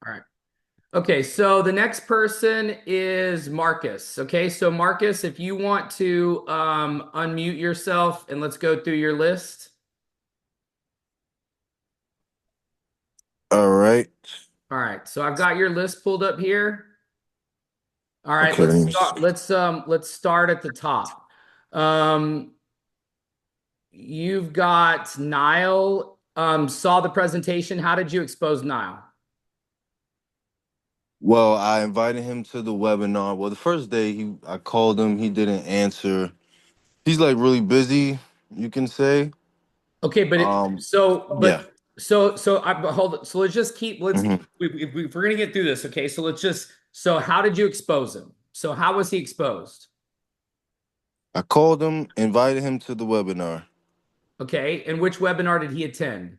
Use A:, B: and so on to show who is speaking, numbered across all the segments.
A: All right. Okay, so the next person is Marcus. Okay, so Marcus, if you want to unmute yourself and let's go through your list.
B: All right.
A: All right, so I've got your list pulled up here. All right,
B: Okay.
A: let's start. Let's start at the top. Um, you've got Nile. Saw the presentation. How did you expose Nile?
B: Well, I invited him to the webinar. Well, the first day I called him, he didn't answer. He's like really busy, you can say.
A: Okay, but
B: Um, yeah.
A: but hold it. So let's just keep let's
B: hmm
A: if we're gonna get through this, okay? So how did you expose him? So how was he exposed?
B: I called him, invited him to the webinar.
A: Okay, and which webinar did he attend?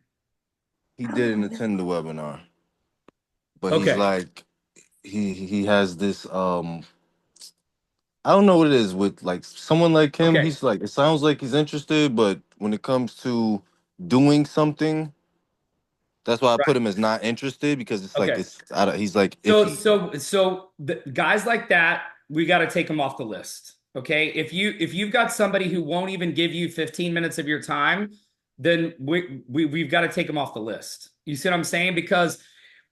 B: He didn't attend the webinar, but he's
A: Okay,
B: like he has this I don't know what it is with like someone like him.
A: okay,
B: He's like it sounds like he's interested, but when it comes to doing something, that's why I put
A: right.
B: him as not interested because it's like
A: Okay.
B: it's I don't, he's like
A: So
B: iffy.
A: so so the guys like that, we got to take them off the list. Okay. If you've got somebody who won't even give you 15 minutes of your time, then we've got to take them off the list. You see what I'm saying? Because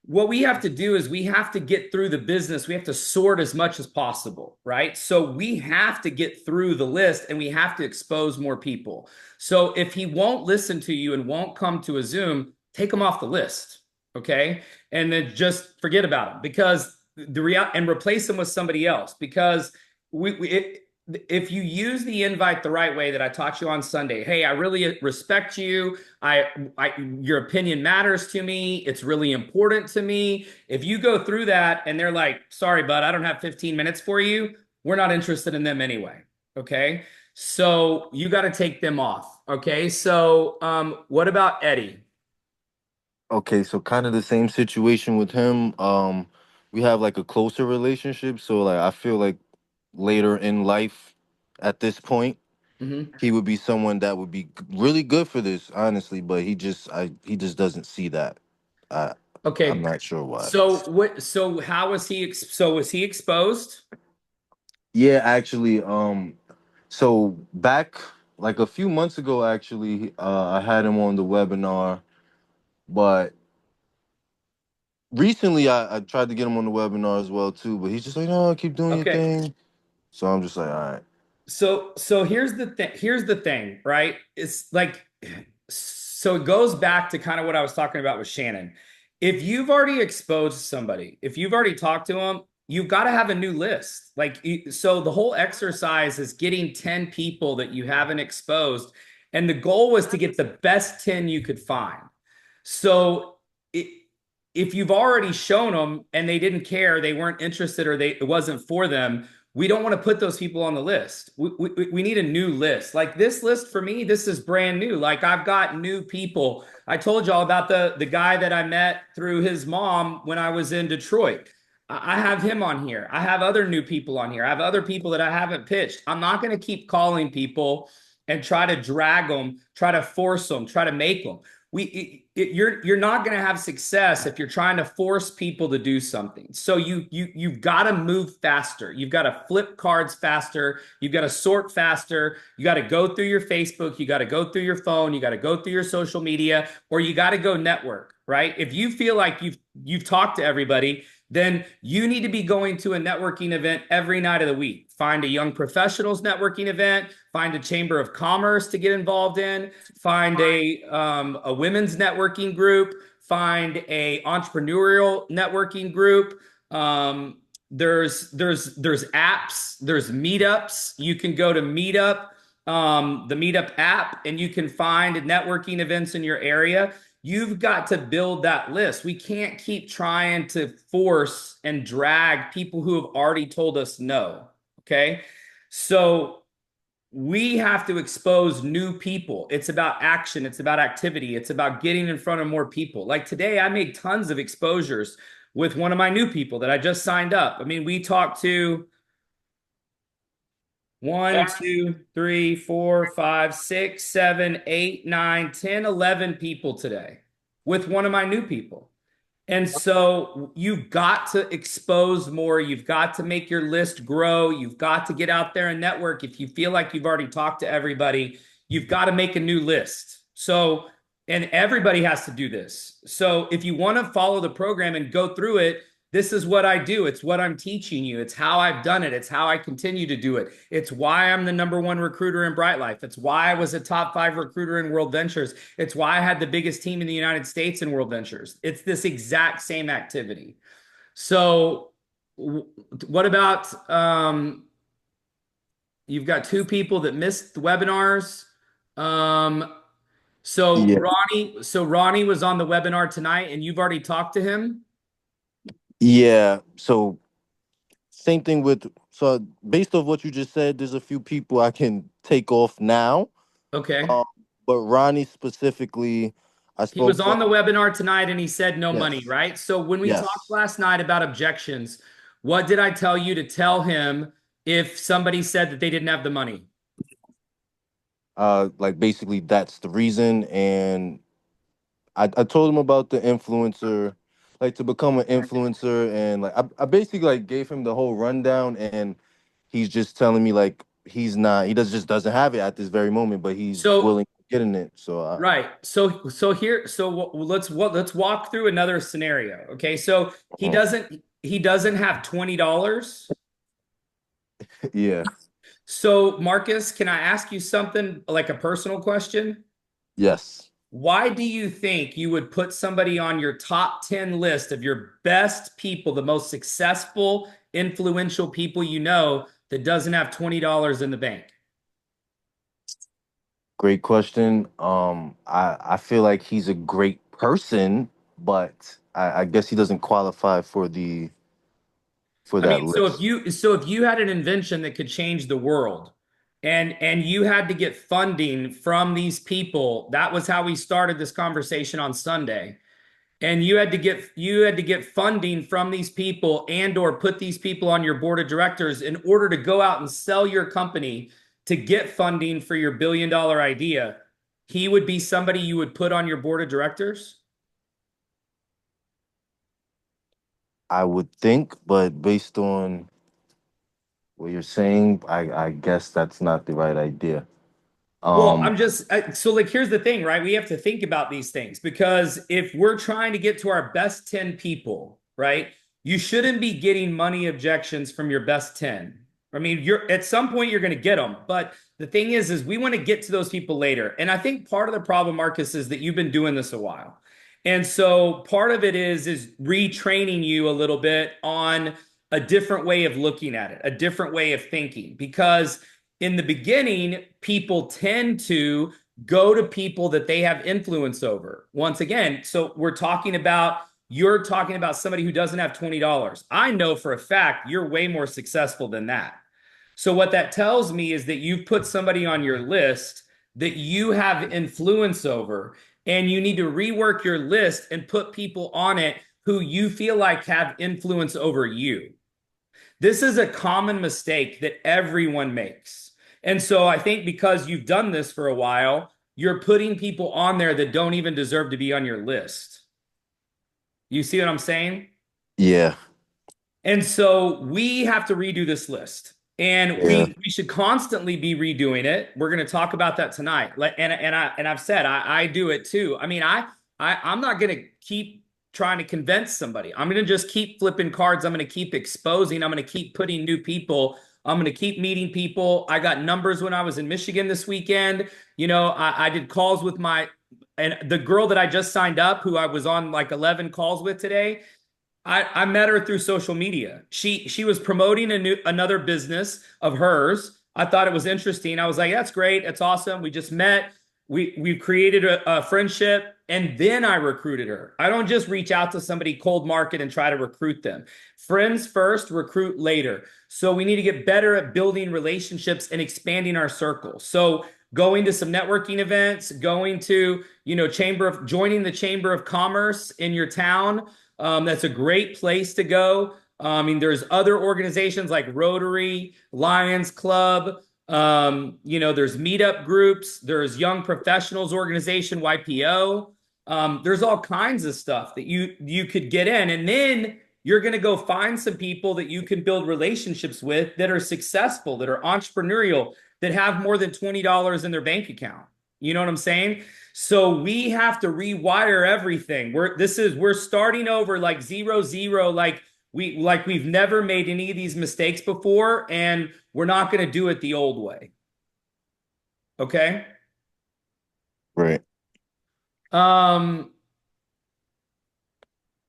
A: what we have to do is we have to get through the business. We have to sort as much as possible, right? So we have to get through the list and we have to expose more people. So if he won't listen to you and won't come to a Zoom, take him off the list. Okay, and then just forget about them because the real and replace them with somebody else because if you use the invite the right way that I taught you on Sunday, hey, I really respect you. Your opinion matters to me. It's really important to me. If you go through that and they're like, sorry, bud, I don't have 15 minutes for you, we're not interested in them anyway. Okay. So you got to take them off. Okay. So what about Eddie?
B: Okay, so kind of the same situation with him. We have like a closer relationship, so like I feel like later in life, at this point,
A: Mhm.
B: he would be someone that would be really good for this, honestly. But he just doesn't see that. I I'm
A: Okay.
B: not sure why.
A: So how was so was he exposed?
B: Yeah, actually, so back like a few months ago, actually, I had him on the webinar, but recently I tried to get him on the webinar as well too, but he's just like, no, keep doing your
A: Okay.
B: thing. So I'm just like, all right.
A: So here's the thing, right? It's like so it goes back to kind of what I was talking about with Shannon. If you've already exposed somebody, if you've already talked to them, you've got to have a new list. So the whole exercise is getting 10 people that you haven't exposed, and the goal was to get the best 10 you could find. So it, if you've already shown them and they didn't care, they weren't interested, or it wasn't for them, we don't want to put those people on the list. We need a new list. Like this list for me, this is brand new. Like I've got new people. I told y'all about the guy that I met through his mom when I was in Detroit. I have him on here. I have other new people on here. I have other people that I haven't pitched. I'm not going to keep calling people and try to drag them, try to force them, try to make them. You're not going to have success if you're trying to force people to do something. So you've got to move faster. You've got to flip cards faster. You've got to sort faster. You got to go through your Facebook. You got to go through your phone. You got to go through your social media, or you got to go network. Right? If you feel like you've talked to everybody, then you need to be going to a networking event every night of the week. Find a young professionals networking event, find a chamber of commerce to get involved in, find a women's networking group, find a entrepreneurial networking group. There's apps, there's meetups. You can go to Meetup, the Meetup app, and you can find networking events in your area. You've got to build that list. We can't keep trying to force and drag people who have already told us no. Okay. So we have to expose new people. It's about action, it's about activity, it's about getting in front of more people. Like today, I made tons of exposures with one of my new people that I just signed up. I mean, we talked to one, two, three, four, five, six, seven, eight, nine, 10, 11 people today with one of my new people. And so you've got to expose more. You've got to make your list grow. You've got to get out there and network. If you feel like you've already talked to everybody, you've got to make a new list. So, and everybody has to do this. So if you want to follow the program and go through it, this is what I do. It's what I'm teaching you. It's how I've done it. It's how I continue to do it. It's why I'm the #1 recruiter in Bright Life. It's why I was a top 5 recruiter in World Ventures. It's why I had the biggest team in the United States in World Ventures. It's this exact same activity. So, what about you've got 2 people that missed the webinars. Um,
B: Yeah.
A: so Ronnie was on the webinar tonight, and you've already talked to him.
B: Yeah. So same thing with, so based off what you just said, there's a few people I can take off now.
A: Okay.
B: Um, but Ronnie specifically, I
A: He was
B: spoke to
A: on the
B: him.
A: webinar tonight and he said no money,
B: Yes.
A: right? So when we talked
B: Yes.
A: last night about objections, what did I tell you to tell him if somebody said that they didn't have the money?
B: Like basically that's the reason. And I told him about the influencer, like to become an influencer, and like I basically like gave him the whole rundown, and he's just telling me like he's not, he does just doesn't have it at this very moment, but he's
A: So
B: willing to get in it. So
A: right. Let's walk through another scenario. Okay. So
B: uh,
A: he doesn't have $20.
B: yeah,
A: So Marcus, can I ask you something like a personal question?
B: yes,
A: Why do you think you would put somebody on your top 10 list of your best people, the most successful, influential people you know, that doesn't have $20 in the bank?
B: great question. I feel like he's a great person, but I guess he doesn't qualify for the for
A: I mean,
B: that list.
A: so if you had an invention that could change the world and you had to get funding from these people, that was how we started this conversation on Sunday. And you had to get funding from these people and or put these people on your board of directors in order to go out and sell your company to get funding for your $1 billion idea. He would be somebody you would put on your board of directors.
B: I would think, but based on what you're saying, I guess that's not the right idea.
A: Well,
B: Um,
A: so like here's the thing, right? We have to think about these things because if we're trying to get to our best 10 people, right? You shouldn't be getting money objections from your best 10. I mean, you're at some point you're going to get them, but the thing is we want to get to those people later. And I think part of the problem, Marcus, is that you've been doing this a while. And so part of it is retraining you a little bit on a different way of looking at it, a different way of thinking because in the beginning, people tend to go to people that they have influence over. Once again, so you're talking about somebody who doesn't have $20. I know for a fact you're way more successful than that. So what that tells me is that you've put somebody on your list that you have influence over, and you need to rework your list and put people on it who you feel like have influence over you. This is a common mistake that everyone makes. And so I think because you've done this for a while, you're putting people on there that don't even deserve to be on your list. You see what I'm saying?
B: yeah,
A: And so we have to redo this list. And
B: yeah,
A: we should constantly be redoing it. We're going to talk about that tonight. I've said I do it too. I mean, I'm not going to keep trying to convince somebody. I'm going to just keep flipping cards. I'm going to keep exposing. I'm going to keep putting new people. I'm going to keep meeting people. I got numbers when I was in Michigan this weekend. I did calls with and the girl that I just signed up, who I was on like 11 calls with today. I met her through social media. She was promoting another business of hers. I thought it was interesting. I was like, that's great. That's awesome. We just met. We've created a friendship, and then I recruited her. I don't just reach out to somebody cold market and try to recruit them. Friends first, recruit later. So we need to get better at building relationships and expanding our circle. So going to some networking events, going to, joining the Chamber of Commerce in your town. That's a great place to go. I mean, there's other organizations like Rotary, Lions Club. There's meetup groups. There's Young Professionals Organization, YPO. There's all kinds of stuff that you could get in, and then you're going to go find some people that you can build relationships with that are successful, that are entrepreneurial, that have more than $20 in their bank account. You know what I'm saying? So we have to rewire everything. We're starting over like 0-0, like we've never made any of these mistakes before, and we're not going to do it the old way. Okay?
B: Right.
A: Um,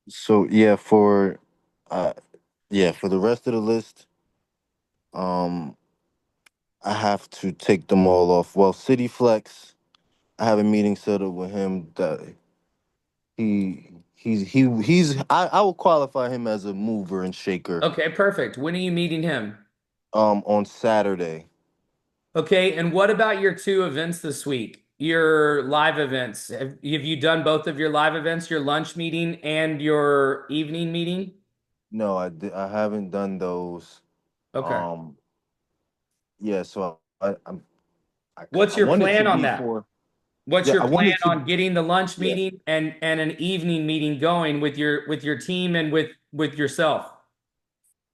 B: So uh yeah, for the rest of the list, um I have to take them all off. Well, City Flex, I have a meeting set up with him that I will qualify him as a mover and shaker
A: okay, perfect. When are you meeting him?
B: on Saturday.
A: Okay, and what about your two events this week? Your live events. Have you done both of your live events, your lunch meeting and your evening meeting?
B: No, I haven't done those.
A: Okay.
B: Um yeah, so
A: What's
B: I
A: your
B: wanted to
A: plan on
B: be
A: that?
B: for
A: What's
B: yeah,
A: your
B: I
A: plan
B: wanted to
A: on getting the lunch
B: yeah.
A: meeting and an evening meeting going with your team and with yourself?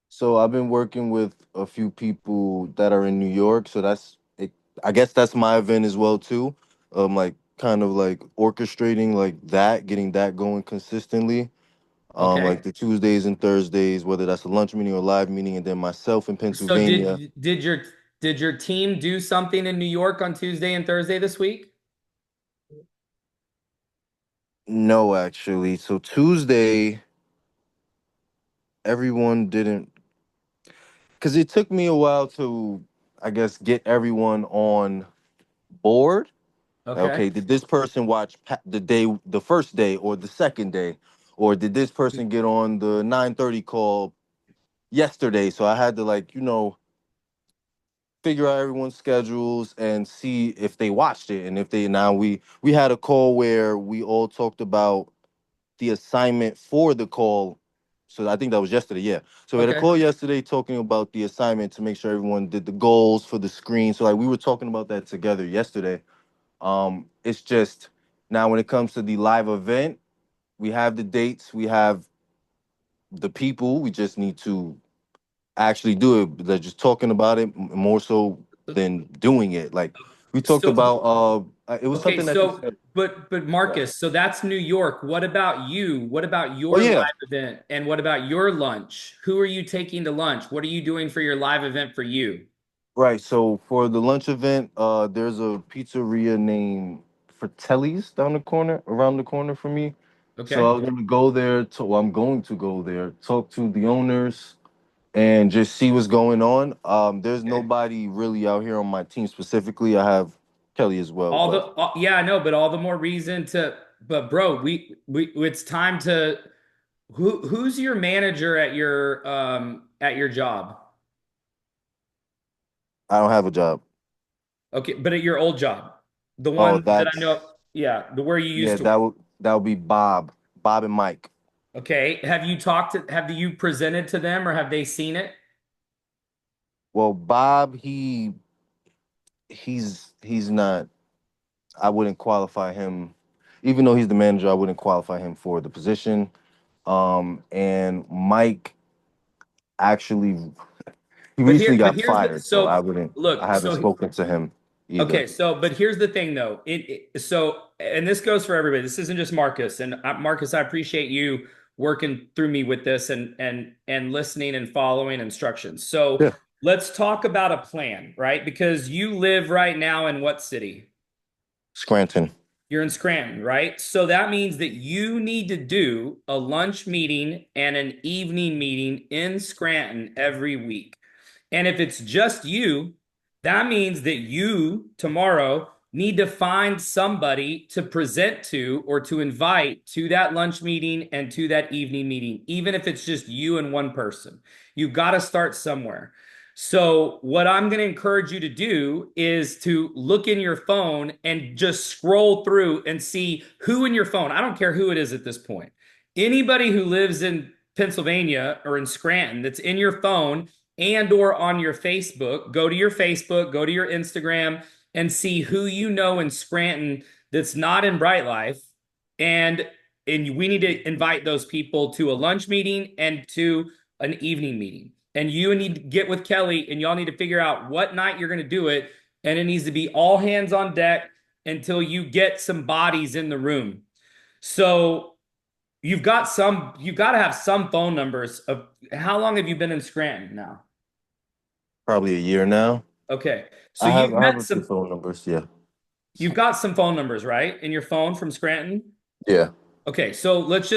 B: So I've been working with a few people that are in New York, so that's it. I guess that's my event as well too. Like kind of like orchestrating like that, getting that going consistently.
A: Okay.
B: Like the Tuesdays and Thursdays, whether that's a lunch meeting or live meeting, and then myself in
A: So
B: Pennsylvania.
A: did your team do something in New York on Tuesday and Thursday this week?
B: No, actually. So Tuesday, everyone didn't, because it took me a while to, I guess, get everyone on board.
A: Okay.
B: Okay, did this person watch the first day, or the second day, or did this person get on the 9:30 call yesterday? So I had to like, figure out everyone's schedules and see if they watched it, and if they now we had a call where we all talked about the assignment for the call. So I think that was yesterday, yeah. So we had a
A: Okay.
B: call yesterday talking about the assignment to make sure everyone did the goals for the screen. So like we were talking about that together yesterday. It's just now when it comes to the live event, we have the dates, we have the people. We just need to actually do it. They're just talking about it more so than doing it. Like we talked
A: So
B: about, it was
A: okay,
B: something that you
A: so
B: said.
A: but
B: Yeah.
A: Marcus, so that's New York. What about you? What about
B: Oh
A: your
B: yeah,
A: live event? And what about your lunch? Who are you taking to lunch? What are you doing for your live event for you?
B: right. So for the lunch event, there's a pizzeria named Fratelli's around the corner from me. So
A: Okay.
B: I'm gonna go there. Well, I'm going to go there, talk to the owners, and just see what's going on. There's
A: Okay.
B: nobody really out here on my team specifically. I have Kelly as well,
A: All the
B: but
A: yeah, I know, but all the more reason to but bro, we it's time to who's your manager at your job?
B: I don't have a job.
A: Okay, but at your old job. The
B: Oh,
A: one that I know,
B: that's
A: yeah, the where you
B: yeah.
A: used to.
B: That would be Bob and Mike.
A: Okay. Have you presented to them or have they seen it?
B: Well, Bob, he's not. I wouldn't qualify him, even though he's the manager. I wouldn't qualify him for the position. And Mike actually, he recently
A: But
B: got
A: here's the
B: fired, so I
A: so
B: wouldn't. I
A: look,
B: haven't
A: so
B: spoken to him either.
A: okay, so but here's the thing though. So and this goes for everybody. This isn't just Marcus. And Marcus, I appreciate you working through me with this and listening and following instructions. So
B: Yeah,
A: let's talk about a plan, right? Because you live right now in what city?
B: Scranton.
A: You're in Scranton, right? So that means that you need to do a lunch meeting and an evening meeting in Scranton every week. And if it's just you, that means that you tomorrow need to find somebody to present to or to invite to that lunch meeting and to that evening meeting, even if it's just you and one person. You got to start somewhere. So, what I'm going to encourage you to do is to look in your phone and just scroll through and see who in your phone, I don't care who it is at this point, anybody who lives in Pennsylvania or in Scranton that's in your phone and or on your Facebook, go to your Facebook, go to your Instagram and see who you know in Scranton that's not in Bright Life and we need to invite those people to a lunch meeting and to an evening meeting. And you need to get with Kelly, and y'all need to figure out what night you're going to do it. And it needs to be all hands on deck until you get some bodies in the room. So you've got to have some phone numbers of how long have you been in Scranton now?
B: Probably a year now.
A: Okay. So
B: I have
A: you've
B: I have
A: met
B: a few
A: some,
B: phone numbers. Yeah.
A: you've got some phone numbers, right? In your phone from Scranton?
B: Yeah.
A: Okay, so let's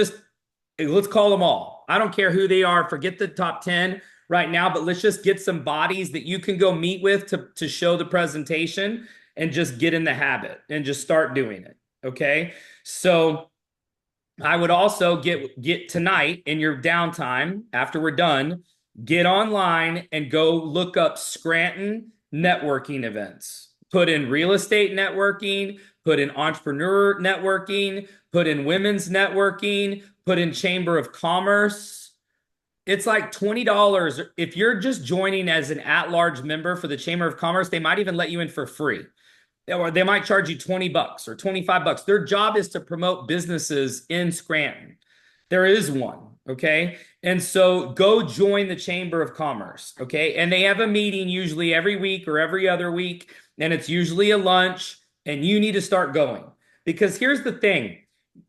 A: call them all. I don't care who they are. Forget the top 10 right now, but let's just get some bodies that you can go meet with to show the presentation and just get in the habit and just start doing it. Okay. So I would also get tonight in your downtime after we're done, get online and go look up Scranton networking events. Put in real estate networking, put in entrepreneur networking, put in women's networking, put in Chamber of Commerce. It's like $20. If you're just joining as an at-large member for the Chamber of Commerce, they might even let you in for free, or they might charge you $20 or $25. Their job is to promote businesses in Scranton. There is one, okay? And so go join the Chamber of Commerce, okay? And they have a meeting usually every week or every other week, and it's usually a lunch, and you need to start going. Because here's the thing,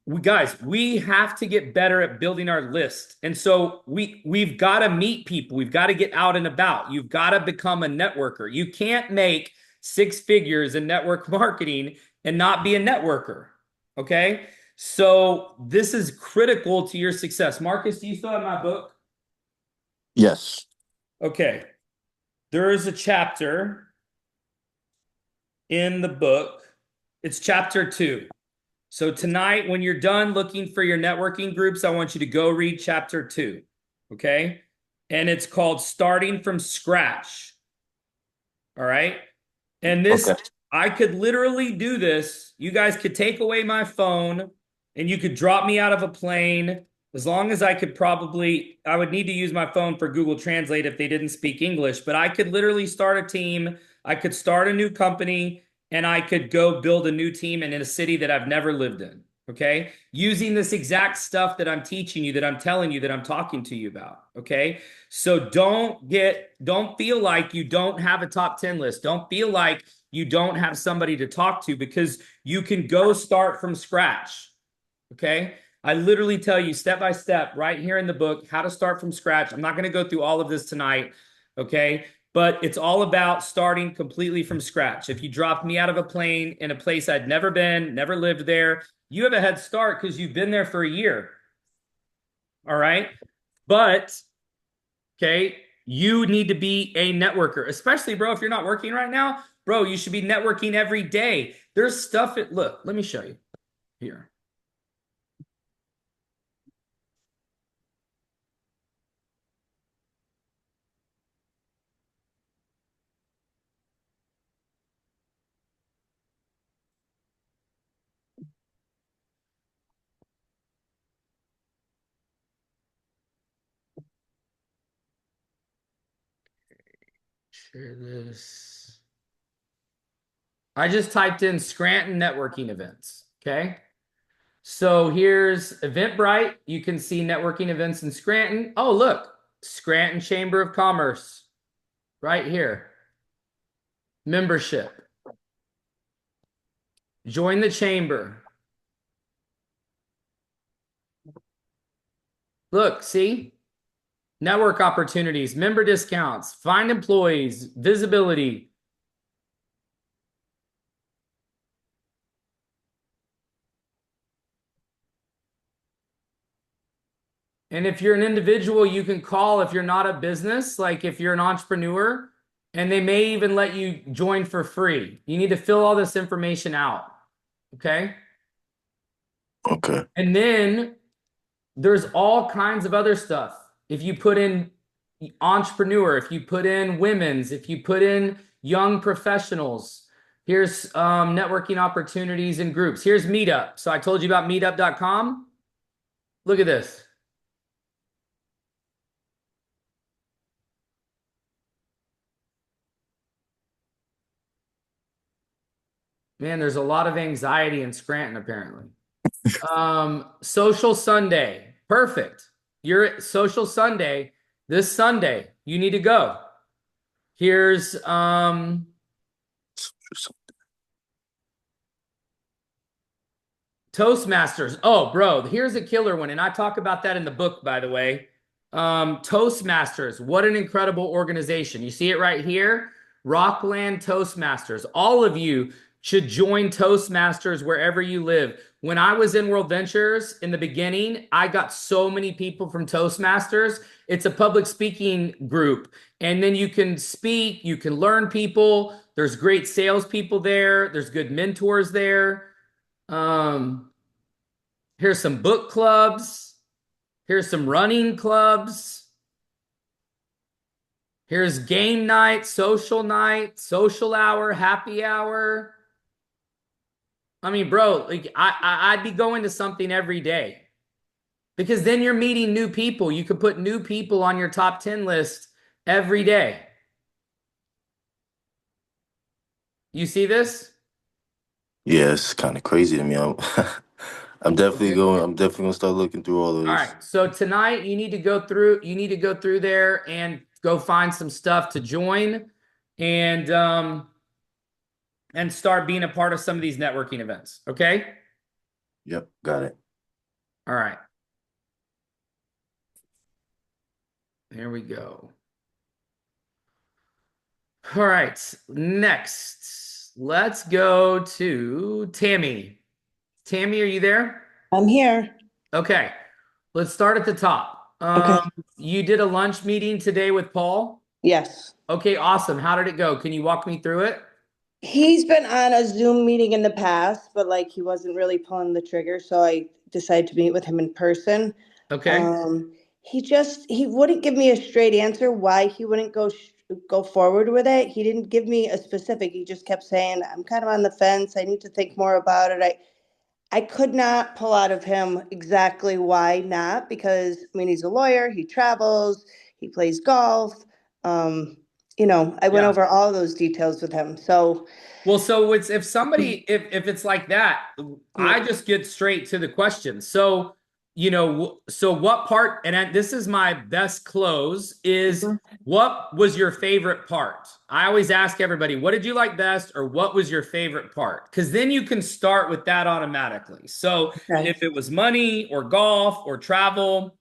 A: we have to get better at building our list. And so we've got to meet people. We've got to get out and about. You've got to become a networker. You can't make six figures in network marketing and not be a networker. Okay. So this is critical to your success. Marcus, do you still have my book?
B: Yes.
A: Okay. There is a chapter in the book. It's chapter 2. So tonight, when you're done looking for your networking groups, I want you to go read chapter 2. Okay. And it's called Starting from Scratch. All right. And this,
B: Okay.
A: I could literally do this. You guys could take away my phone and you could drop me out of a plane as long as I would need to use my phone for Google Translate if they didn't speak English, but I could literally start a team. I could start a new company and I could go build a new team in a city that I've never lived in. Okay. Using this exact stuff that I'm teaching you, that I'm telling you, that I'm talking to you about. Okay. So don't feel like you don't have a top 10 list. Don't feel like you don't have somebody to talk to, because you can go start from scratch. Okay. I literally tell you step by step right here in the book how to start from scratch. I'm not going to go through all of this tonight. Okay. But it's all about starting completely from scratch. If you dropped me out of a plane in a place I'd never been, never lived there, you have a head start because you've been there for a year. All right. But okay, you need to be a networker, especially, bro, if you're not working right now, bro, you should be networking every day. There's stuff look, let me show you here. Share this. I just typed in Scranton networking events. Okay. So here's Eventbrite. You can see networking events in Scranton. Oh, look, Scranton Chamber of Commerce right here. Membership. Join the chamber. Look, see? Network opportunities, member discounts, find employees, visibility. And if you're an individual, you can call if you're not a business, like if you're an entrepreneur, and they may even let you join for free. You need to fill all this information out. Okay.
B: Okay.
A: And then there's all kinds of other stuff. If you put in entrepreneur, if you put in women's, if you put in young professionals, here's networking opportunities and groups. Here's Meetup. So I told you about meetup.com. Look at this. Man, there's a lot of anxiety in Scranton, apparently. Social Sunday. Perfect. You're at Social Sunday this Sunday. You need to go. Here's Toastmasters. Oh, bro, here's a killer one. And I talk about that in the book, by the way. Toastmasters. What an incredible organization. You see it right here? Rockland Toastmasters. All of you should join Toastmasters wherever you live. When I was in World Ventures in the beginning, I got so many people from Toastmasters. It's a public speaking group. And then you can speak, you can learn people. There's great salespeople there, there's good mentors there. Um, Here's some book clubs. Here's some running clubs. Here's game night, social hour, happy hour. I mean, bro, like I'd be going to something every day because then you're meeting new people. You could put new people on your top 10 list every day. You see this?
B: Yeah, it's kind of crazy to me. I'm definitely
A: Okay.
B: going. I'm definitely gonna start looking through all of
A: All
B: this.
A: right. So tonight you need to go through there and go find some stuff to join and start being a part of some of these networking events. Okay?
B: Yep, got it.
A: All right. There we go. All right. Next, let's go to Tammy. Tammy, are you there?
C: I'm here.
A: Okay. Let's start at the top.
C: Okay.
A: You did a lunch meeting today with Paul?
C: Yes.
A: Okay, awesome. How did it go? Can you walk me through it?
C: He's been on a Zoom meeting in the past, but like he wasn't really pulling the trigger, so I decided to meet with him in person.
A: Okay.
C: He wouldn't give me a straight answer why he wouldn't go forward with it. He didn't give me a specific. He just kept saying, "I'm kind of on the fence. I need to think more about it." I could not pull out of him exactly why not, because I mean he's a lawyer, he travels, he plays golf. Um, I went
A: Yeah.
C: over all those details with him. So
A: Well, so it's if somebody if it's like that, I
C: yeah.
A: just get straight to the question. So, so what part, and this is my best close, is
C: Mhm.
A: what was your favorite part? I always ask everybody, what did you like best, or what was your favorite part? Because then you can start with that automatically. So
C: Okay.
A: if it was money or golf or travel,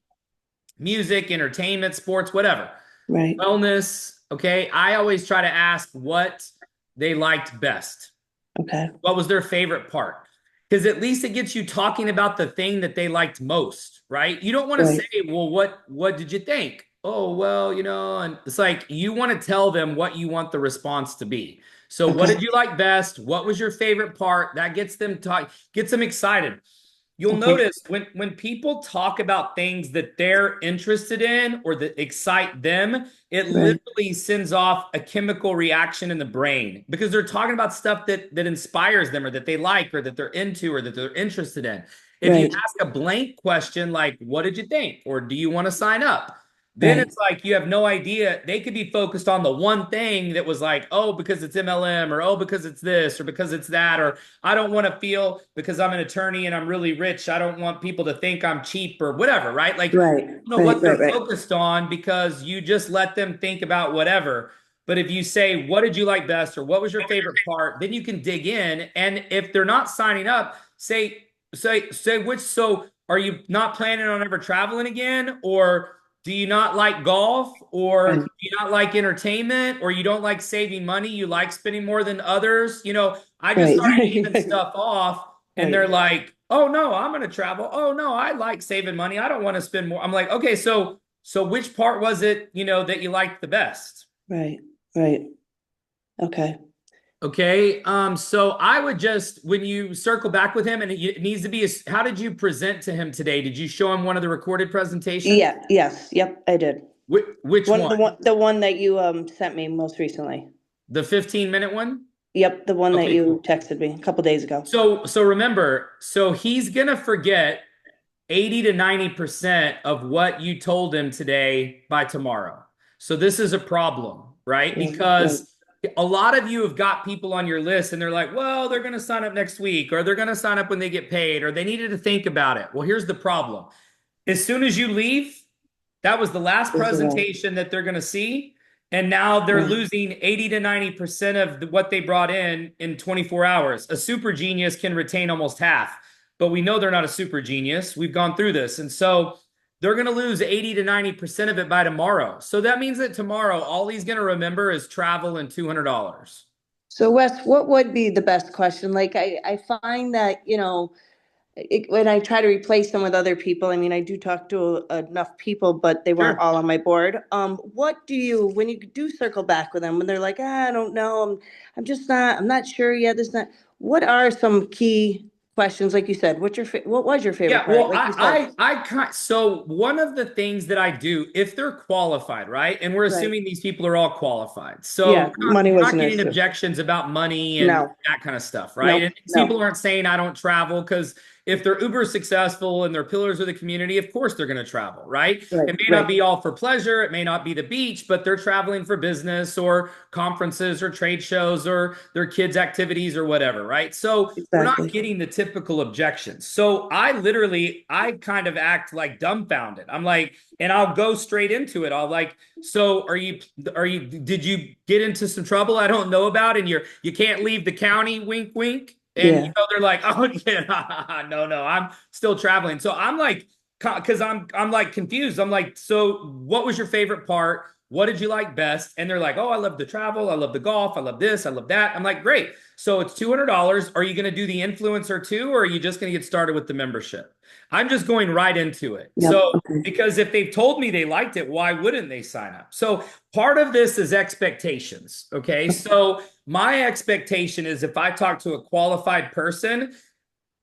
A: music, entertainment, sports, whatever,
C: Right.
A: wellness, okay, I always try to ask what they liked best.
C: Okay.
A: What was their favorite part? Because at least it gets you talking about the thing that they liked most, right? You don't want to say,
C: Right.
A: well, what did you think? Oh, well, and it's like you want to tell them what you want the response to be. So what
C: Okay.
A: did you like best? What was your favorite part? That gets them excited. You'll
C: Okay.
A: notice when people talk about things that they're interested in or that excite them, it
C: Right.
A: literally sends off a chemical reaction in the brain because they're talking about stuff that inspires them or that they like or that they're into or that they're interested in. If you
C: Right.
A: ask a blank question like, what did you think? Or do you want to sign up? Then
C: Right.
A: it's like you have no idea. They could be focused on the one thing that was like, oh, because it's MLM or oh, because it's this or because it's that, or I don't want to feel because I'm an attorney and I'm really rich. I don't want people to think I'm cheap or whatever, right? Like, you
C: Right.
A: know
C: Right.
A: what they're
C: Right. Right.
A: focused on because you just let them think about whatever. But if you say, what did you like best or what was your favorite part, then you can dig in. And if they're not signing up, say which, so are you not planning on ever traveling again? Or do you not like golf? Or
C: Right.
A: do you not like entertainment? Or you don't like saving money? You like spending more than others? I just
C: Right.
A: start
C: Right.
A: naming stuff off and
C: Right.
A: they're like, oh no, I'm gonna travel. Oh no, I like saving money. I don't want to spend more. I'm like, okay, so which part was it, that you liked the best?
C: Right. Right. Okay.
A: Okay. So I would just when you circle back with him and it needs to be how did you present to him today? Did you show him one of the recorded presentations?
C: Yeah. Yes. Yep. I did.
A: Which
C: One,
A: one?
C: the one that you sent me most recently.
A: The 15-minute one?
C: Yep, the one that
A: Okay,
C: you
A: cool.
C: texted me a couple days ago.
A: So remember, so he's gonna forget 80 to 90% of what you told him today by tomorrow. So this is a problem, right?
C: Right, right,
A: Because a lot of you have got people on your list and they're like, well, they're going to sign up next week, or they're going to sign up when they get paid, or they needed to think about it. Well, here's the problem. As soon as you leave, that was the last presentation that they're going to see. And now they're losing 80 to 90% of what they brought in 24 hours. A super genius can retain almost half, but we know they're not a super genius. We've gone through this. And so they're going to lose 80 to 90% of it by tomorrow. So that means that tomorrow, all he's going to remember is travel and $200.
C: So Wes, what would be the best question? Like I find that, when I try to replace them with other people, I mean, I do talk to enough people, but they weren't
A: Sure.
C: all on my board. What do you, when you do circle back with them, when they're like, I don't know, I'm not sure yet. What are some key questions? Like you said, what was your favorite
A: Yeah,
C: part?
A: well,
C: Like you said,
A: so one of the things that I do, if they're qualified, right? And we're
C: Right.
A: assuming these people are all qualified. So
C: Yeah, money
A: we're not
C: wasn't an
A: getting
C: issue.
A: objections about money and
C: No.
A: that kind of stuff, right?
C: No,
A: And
C: no.
A: people aren't saying I don't travel because if they're uber successful and they're pillars of the community, of course they're going to travel, right?
C: Right,
A: It may not
C: right.
A: be all for pleasure, it may not be the beach, but they're traveling for business or conferences or trade shows or their kids' activities or whatever, right? So we're not
C: Exactly.
A: getting the typical objections. So I kind of act like dumbfounded. I'm like, and I'll go straight into it. I'll like, so did you get into some trouble I don't know about and you can't leave the county, wink, wink? And
C: Yeah.
A: they're like, oh yeah, no, I'm still traveling. So I'm like, because I'm like confused. I'm like, so what was your favorite part? What did you like best? And they're like, oh, I love the travel, I love the golf, I love this, I love that. I'm like, great. So it's $200. Are you going to do the influencer too, or are you just going to get started with the membership? I'm just going right into it.
C: Yep.
A: So
C: Okay.
A: because if they've told me they liked it, why wouldn't they sign up? So part of this is expectations. Okay. So my expectation is if I talk to a qualified person,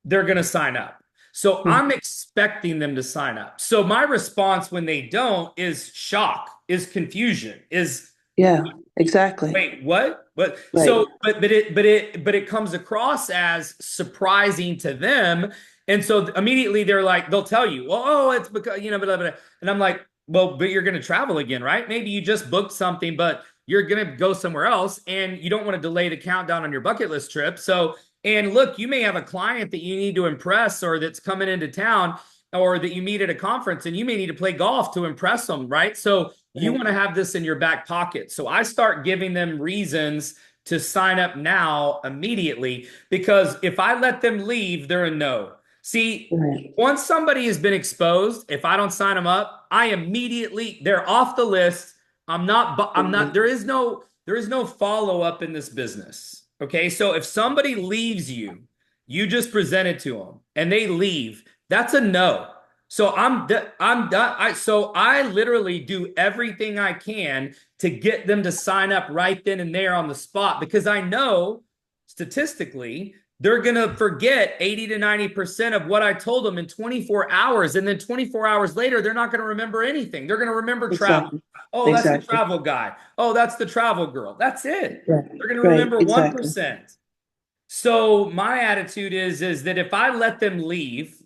A: they're going to sign up. So I'm expecting them to sign up. So my response when they don't is shock, is confusion, is
C: Yeah, exactly.
A: wait, what? But
C: Right.
A: so but it comes across as surprising to them. And so immediately they're like, they'll tell you, well, oh, it's because, blah, blah, blah. And I'm like, well, but you're going to travel again, right? Maybe you just booked something, but you're going to go somewhere else and you don't want to delay the countdown on your bucket list trip. So, and look, you may have a client that you need to impress or that's coming into town or that you meet at a conference and you may need to play golf to impress them, right? So you want to have this in your back pocket. So I start giving them reasons to sign up now immediately because if I let them leave, they're a no. See,
C: Right.
A: once somebody has been exposed, if I don't sign them up, they're off the list. I'm not, there is no follow up in this business. Okay. So if somebody leaves you, you just present it to them and they leave, that's a no. So I'm done. So I literally do everything I can to get them to sign up right then and there on the spot because I know statistically they're going to forget 80 to 90% of what I told them in 24 hours. And then 24 hours later, they're not going to remember anything. They're going to remember travel.
C: Exactly.
A: Oh, that's the
C: Exactly.
A: travel guy. Oh, that's the travel girl. That's it.
C: Right.
A: They're going to
C: Right.
A: remember
C: Exactly.
A: 1%. So my attitude is that if I let them leave,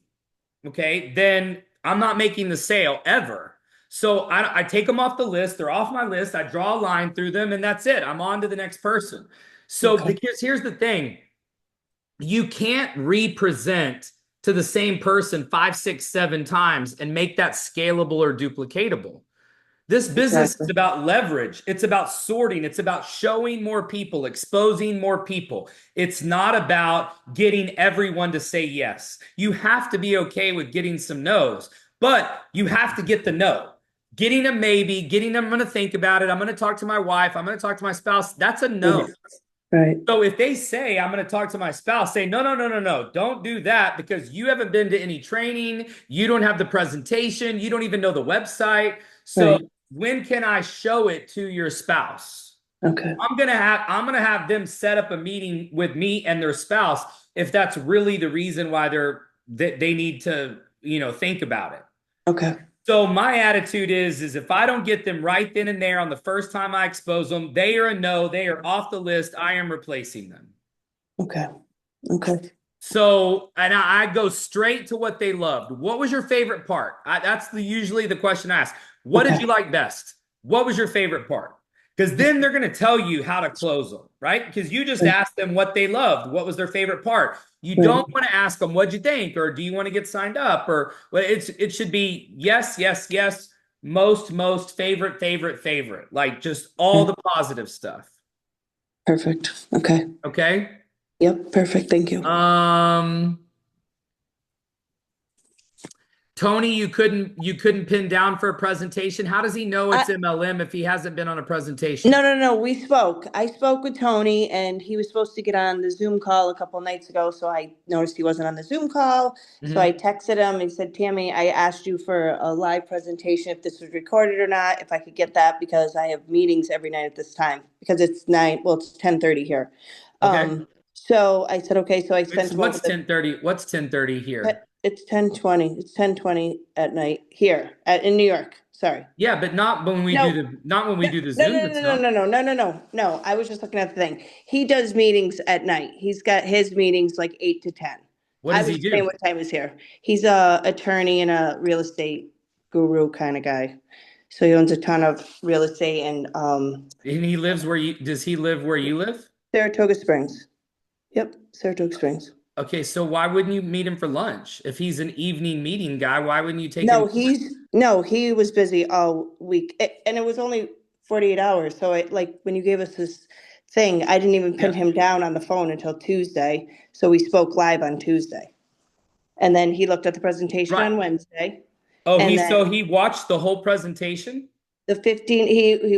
A: okay, then I'm not making the sale ever. So I take them off the list. They're off my list. I draw a line through them and that's it. I'm on to the next person. So
C: Okay.
A: because here's the thing. You can't represent to the same person 5, 6, 7 times and make that scalable or duplicatable. This business is about leverage. It's about sorting. It's about showing more people, exposing more people. It's not about getting everyone to say yes. You have to be okay with getting some no's, but you have to get the no. Getting a maybe, getting them, I'm going to think about it. I'm going to talk to my wife. I'm going to talk to my spouse. That's a no.
C: Right.
A: So if they say, I'm going to talk to my spouse, say, no, don't do that because you haven't been to any training. You don't have the presentation. You don't even know the website. So
C: Right.
A: when can I show it to your spouse?
C: Okay.
A: I'm going to have them set up a meeting with me and their spouse if that's really the reason why they need to, think about it.
C: Okay.
A: So my attitude is if I don't get them right then and there on the first time I expose them, they are a no, they are off the list. I am replacing them.
C: Okay. Okay.
A: So, and I go straight to what they loved. What was your favorite part? That's usually the question I ask. What did
C: Okay.
A: you like best? What was your favorite part? Because then they're going to tell you how to close them, right? Because you just
C: Right.
A: asked them what they loved, what was their favorite part. You
C: Right.
A: don't want to ask them what'd you think, or do you want to get signed up, or well, it should be yes, yes, yes, most, favorite, favorite, like just all the positive stuff.
C: Perfect. Okay.
A: Okay.
C: Yep. Perfect. Thank you.
A: Tony, you couldn't pin down for a presentation. How does he know it's MLM if he hasn't been on a presentation?
C: No. We spoke. I spoke with Tony, and he was supposed to get on the Zoom call a couple nights ago. So I noticed he wasn't on the Zoom call. So I texted him and said, Tammy, I asked you for a live presentation, if this was recorded or not, if I could get that, because I have meetings every night at this time, because it's 10:30 here.
A: Okay.
C: So I said, okay. So I sent him
A: What's
C: over the
A: 10:30? What's 10:30 here?
C: It's 10:20. It's 10:20 at night here in New York. Sorry.
A: Yeah, but not when we
C: No.
A: do the
C: No,
A: Zoom. It's not.
C: No. I was just looking at the thing. He does meetings at night. He's got his meetings like 8 to 10.
A: What does he
C: was saying
A: do?
C: what time is here. He's a attorney and a real estate guru kind of guy. So he owns a ton of real estate and
A: And he lives does he live where you live?
C: Saratoga Springs. Yep, Saratoga Springs.
A: Okay, so why wouldn't you meet him for lunch? If he's an evening meeting guy, why wouldn't you take
C: No,
A: him?
C: he was busy all week, and it was only 48 hours. So when you gave us this thing, I didn't even pin him down on the phone until Tuesday. So we spoke live on Tuesday, and then he looked at the presentation
A: Right.
C: on Wednesday.
A: Oh,
C: And
A: so
C: then
A: he watched the whole presentation?
C: he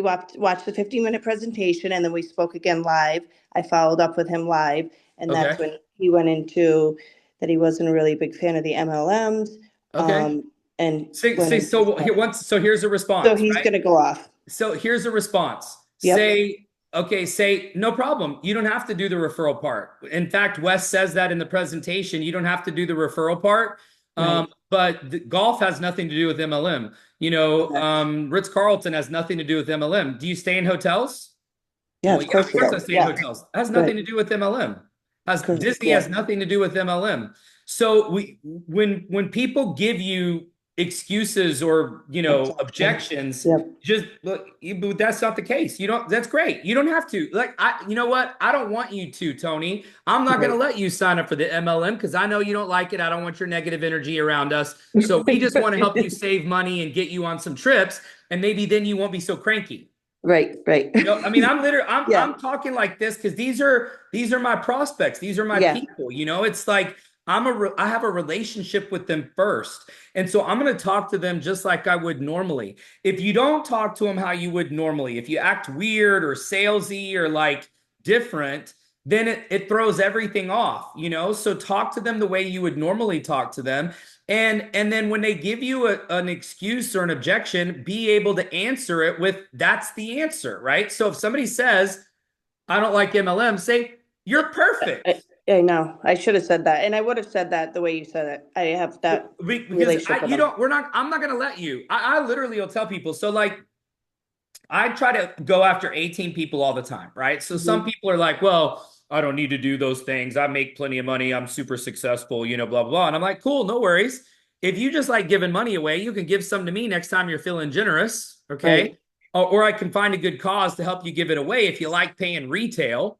C: watched the 15-minute presentation, and then we spoke again live. I followed up with him live, and that's
A: Okay.
C: when he went into that he wasn't a really big fan of the MLMs.
A: Okay.
C: And
A: So here's a response,
C: so he's
A: right?
C: going to go off.
A: So here's a response.
C: Yep.
A: Say, no problem. You don't have to do the referral part. In fact, Wes says that in the presentation, you don't have to do the referral part.
C: Right.
A: But golf has nothing to do with MLM. Ritz-Carlton has nothing to do with MLM. Do you stay in hotels?
C: Yeah,
A: Well,
C: of course
A: of
C: we
A: course
C: do.
A: I stay in
C: Yeah.
A: hotels. That has nothing to do with MLM. Disney
C: Yeah.
A: has nothing to do with MLM. So when people give you excuses or objections,
C: Yep.
A: just look, but that's not the case. That's great. You don't have to. You know what? I don't want you to, Tony. I'm not going to let you sign up for the MLM because I know you don't like it. I don't want your negative energy around us. So we just want to help you save money and get you on some trips, and maybe then you won't be so cranky.
C: Right.
A: I mean, I'm
C: Yeah.
A: I'm talking like this because these are my prospects. These are my
C: Yeah.
A: people. It's like I have a relationship with them first. And so I'm going to talk to them just like I would normally. If you don't talk to them how you would normally, if you act weird or salesy or like different, then it throws everything off, So talk to them the way you would normally talk to them. And then when they give you an excuse or an objection, be able to answer it with that's the answer, right? So if somebody says, I don't like MLM, say, you're perfect.
C: I know. I should have said that. And I would have said that the way you said it. I have that relationship with them.
A: I'm not going to let you. I literally will tell people. So I try to go after 18 people all the time, right? So some people are like, well, I don't need to do those things. I make plenty of money. I'm super successful, blah, blah, blah. And I'm like, cool, no worries. If you just like giving money away, you can give some to me next time you're feeling generous, okay?
C: Right.
A: Or I can find a good cause to help you give it away if you like paying retail,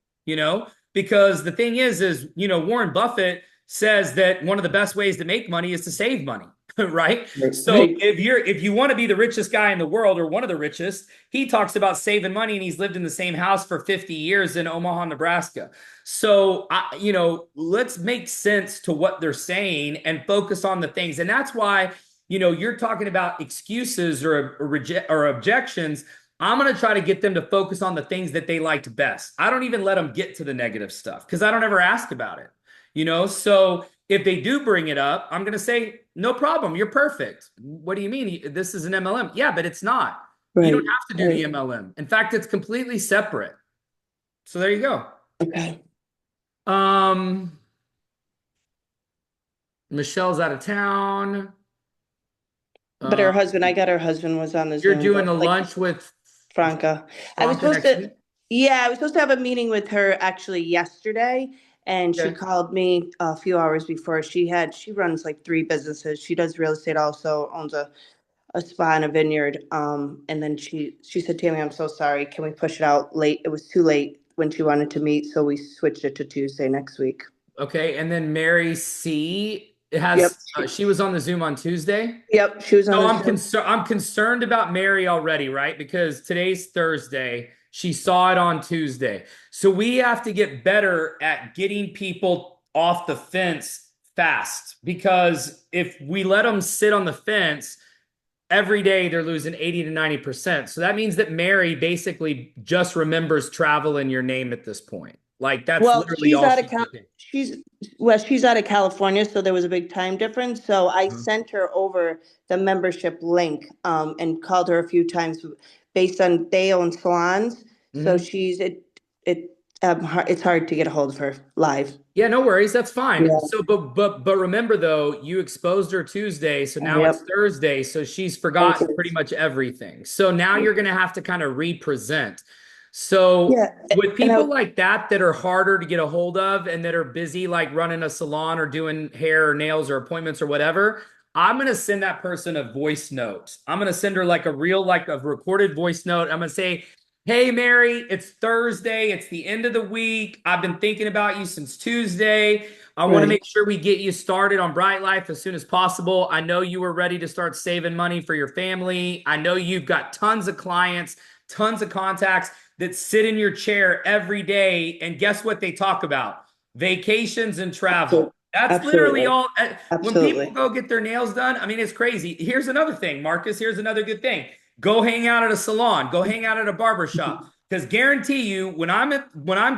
A: because the thing is, Warren Buffett says that one of the best ways to make money is to save money. Right. So if you want to be the richest guy in the world or one of the richest, he talks about saving money, and he's lived in the same house for 50 years in Omaha, Nebraska. So, let's make sense to what they're saying and focus on the things. And that's why, you're talking about excuses or objections. I'm going to try to get them to focus on the things that they liked best. I don't even let them get to the negative stuff because I don't ever ask about it, So if they do bring it up, I'm going to say, no problem. You're perfect. What do you mean? This is an MLM. Yeah, but it's not.
C: Right.
A: You don't have to do the MLM. In fact, it's completely separate. So there you go.
C: Okay.
A: Michelle's out of town.
C: But her husband, I got her husband was on the
A: You're
C: Zoom,
A: doing a lunch with
C: Franca. I was supposed to, I was supposed to have a meeting with her actually yesterday, and she called me a few hours before. She runs like 3 businesses. She does real estate, also owns a a spa in a vineyard. And then she said, Tammy, I'm so sorry. Can we push it out late? It was too late when she wanted to meet, so we switched it to Tuesday next week.
A: Okay, and then Mary C
C: Yep.
A: she was on the Zoom on Tuesday.
C: Yep. She was on
A: So
C: the
A: I'm
C: Zoom.
A: concerned. I'm concerned about Mary already, right? Because today's Thursday. She saw it on Tuesday. So we have to get better at getting people off the fence fast. Because if we let them sit on the fence every day, they're losing 80 to 90%. So that means that Mary basically just remembers travel in your name at this point. Like that's
C: Well,
A: literally
C: she's
A: all
C: out
A: she
C: of Cal-
A: did.
C: she's out of California, so there was a big time difference. So I sent her over the membership link, and called her a few times based on they own salons. So it's hard to get a hold of her live.
A: Yeah, no worries. That's fine.
C: Yeah.
A: So, but remember though, you exposed her Tuesday, so now
C: Yep.
A: it's Thursday, so she's forgotten pretty much everything. So now you're gonna have to kind of represent. So
C: Yeah.
A: with
C: And
A: people like that are harder to get a hold of and that are busy like running a salon or doing hair or nails or appointments or whatever, I'm gonna send that person a voice note. I'm gonna send her like a recorded voice note. I'm gonna say, hey, Mary, it's Thursday. It's the end of the week. I've been thinking about you since Tuesday. I want to make sure we get you started on Bright Life as soon as possible. I know you were ready to start saving money for your family. I know you've got tons of clients, tons of contacts that sit in your chair every day. And guess what they talk about? Vacations and travel. That's literally all. When people go get their nails done, I mean, it's crazy. Here's another thing, Marcus. Here's another good thing. Go hang out at a salon. Go hang out at a barber shop. Because guarantee you, when I'm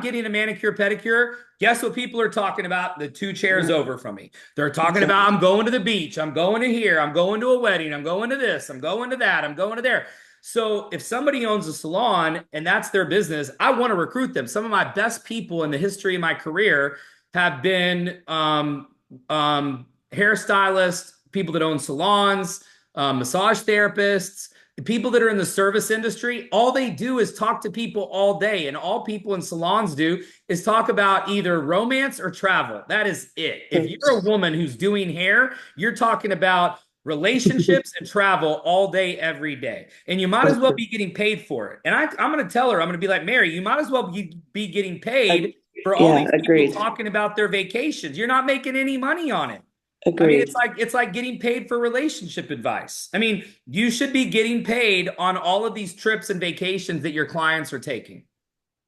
A: getting a manicure pedicure, guess what people are talking about? The 2 chairs over from me. They're talking about I'm going to the beach. I'm going to here. I'm going to a wedding. I'm going to this. I'm going to that. I'm going to there. So if somebody owns a salon and that's their business, I want to recruit them. Some of my best people in the history of my career have been hairstylists, people that own salons, massage therapists, the people that are in the service industry. All they do is talk to people all day. And all people in salons do is talk about either romance or travel. That is it. If you're a woman who's doing hair, you're talking about relationships and travel all day, every day. And you might as well be getting paid for it. And I'm going to tell her, I'm going to be like, Mary, you might as well be getting paid for all these people talking about their vacations. You're not making any money on it. I mean, it's like getting paid for relationship advice. I mean, you should be getting paid on all of these trips and vacations that your clients are taking.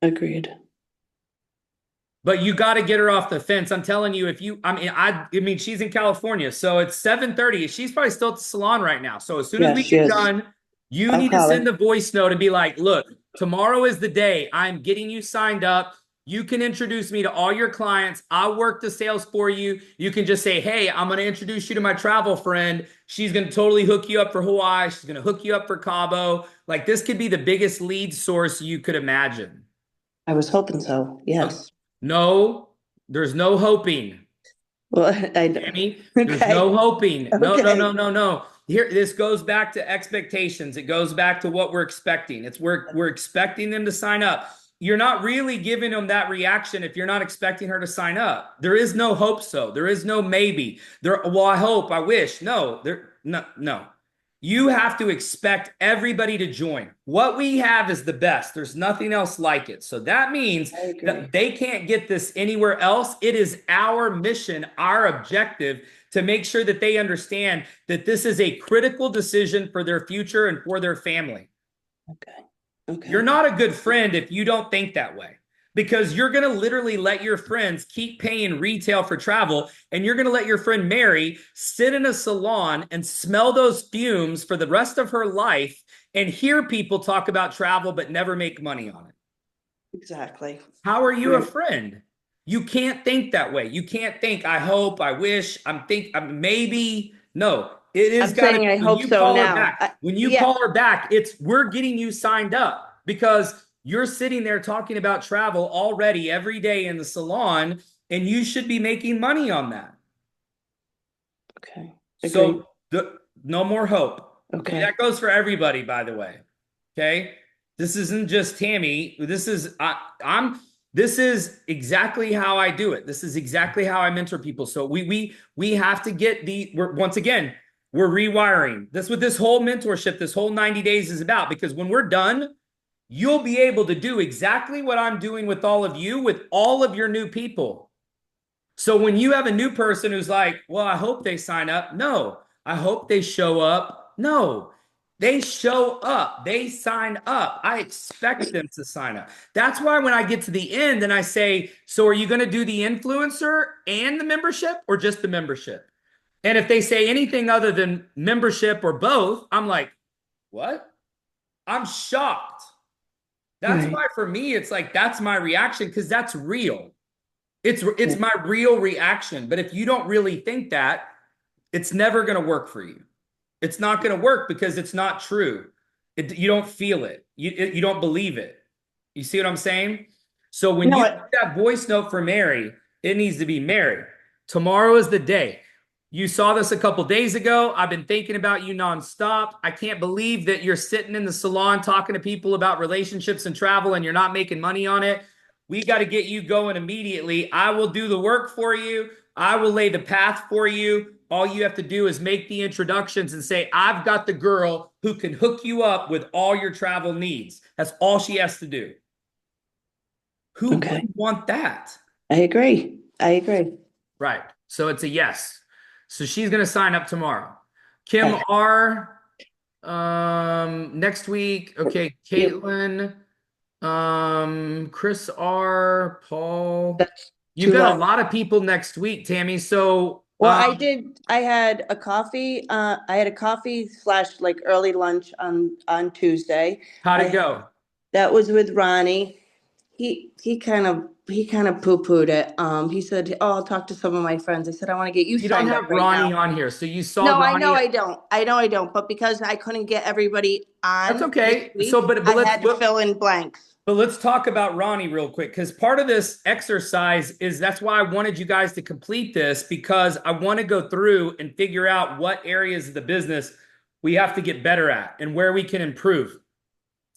C: Agreed.
A: But you got to get her off the fence. I'm telling you, I mean, she's in California, so it's 7:30. She's probably still at the salon right now. So as soon as we get done, you need to send a voice note and be like, look, tomorrow is the day. I'm getting you signed up. You can introduce me to all your clients. I'll work the sales for you. You can just say, hey, I'm going to introduce you to my travel friend. She's going to totally hook you up for Hawaii. She's going to hook you up for Cabo. Like this could be the biggest lead source you could imagine.
C: I was hoping so. Yes.
A: No, there's no hoping.
C: Well,
A: Tammy, there's no hoping. No. Here, this goes back to expectations. It goes back to what we're expecting. We're expecting them to sign up. You're not really giving them that reaction if you're not expecting her to sign up. There is no hope so. There is no maybe. Well, I hope, I wish. No. You have to expect everybody to join. What we have is the best. There's nothing else like it. So that means that they can't get this anywhere else. It is our mission, our objective to make sure that they understand that this is a critical decision for their future and for their family. Okay. You're not a good friend if you don't think that way, because you're going to literally let your friends keep paying retail for travel, and you're going to let your friend Mary sit in a salon and smell those fumes for the rest of her life and hear people talk about travel but never make money on it.
C: Exactly.
A: How are you a friend? You can't think that way. You can't think, I hope, I wish, maybe. No. It is got to.
C: I hope so now.
A: When you call her back, we're getting you signed up, because you're sitting there talking about travel already every day in the salon, and you should be making money on that.
C: Okay.
A: So no more hope.
C: Okay.
A: That goes for everybody, by the way. Okay. This isn't just Tammy. This is This is exactly how I do it. This is exactly how I mentor people. So we have to get once again. We're rewiring. That's what this whole mentorship, this whole 90 days is about. Because when we're done, you'll be able to do exactly what I'm doing with all of you, with all of your new people. So when you have a new person who's like, well, I hope they sign up. No, I hope they show up. No, they show up. They sign up. I expect them to sign up. That's why when I get to the end and I say, so are you going to do the influencer and the membership or just the membership? And if they say anything other than membership or both, I'm like, what? I'm shocked. That's
C: Right.
A: why for me, it's like, that's my reaction because that's real. It's my real reaction. But if you don't really think that, it's never going to work for you. It's not going to work because it's not true. You don't feel it. You don't believe it. You see what I'm saying? So when
C: No,
A: you get that voice note for Mary, it needs to be Mary. Tomorrow is the day. You saw this a couple days ago. I've been thinking about you nonstop. I can't believe that you're sitting in the salon talking to people about relationships and travel and you're not making money on it. We got to get you going immediately. I will do the work for you. I will lay the path for you. All you have to do is make the introductions and say, I've got the girl who can hook you up with all your travel needs. That's all she has to do. Who
C: Okay.
A: wouldn't want that?
C: I agree. I agree.
A: Right. So it's a yes. So she's going to sign up tomorrow. Kim
C: Okay.
A: R. Next week. Okay.
C: Yep.
A: Caitlin. Chris R. Paul.
C: That's
A: You've
C: too
A: got a
C: long.
A: lot of people next week, Tammy. So
C: Well, I had a coffee, slash like early lunch on Tuesday.
A: how'd it
C: I
A: go?
C: That was with Ronnie. He kind of poo-pooed it. He said, "Oh, I'll talk to some of my friends." I said, "I want to get you
A: You don't
C: signed up
A: have
C: right
A: Ronnie
C: now."
A: on here. So you saw
C: No, I know
A: Ronnie.
C: I don't. I know I don't. But because I couldn't get everybody
A: That's
C: on
A: okay.
C: this
A: So,
C: week, I had to
A: let's
C: fill in blanks.
A: But let's talk about Ronnie real quick because part of this exercise is that's why I wanted you guys to complete this because I want to go through and figure out what areas of the business we have to get better at and where we can improve.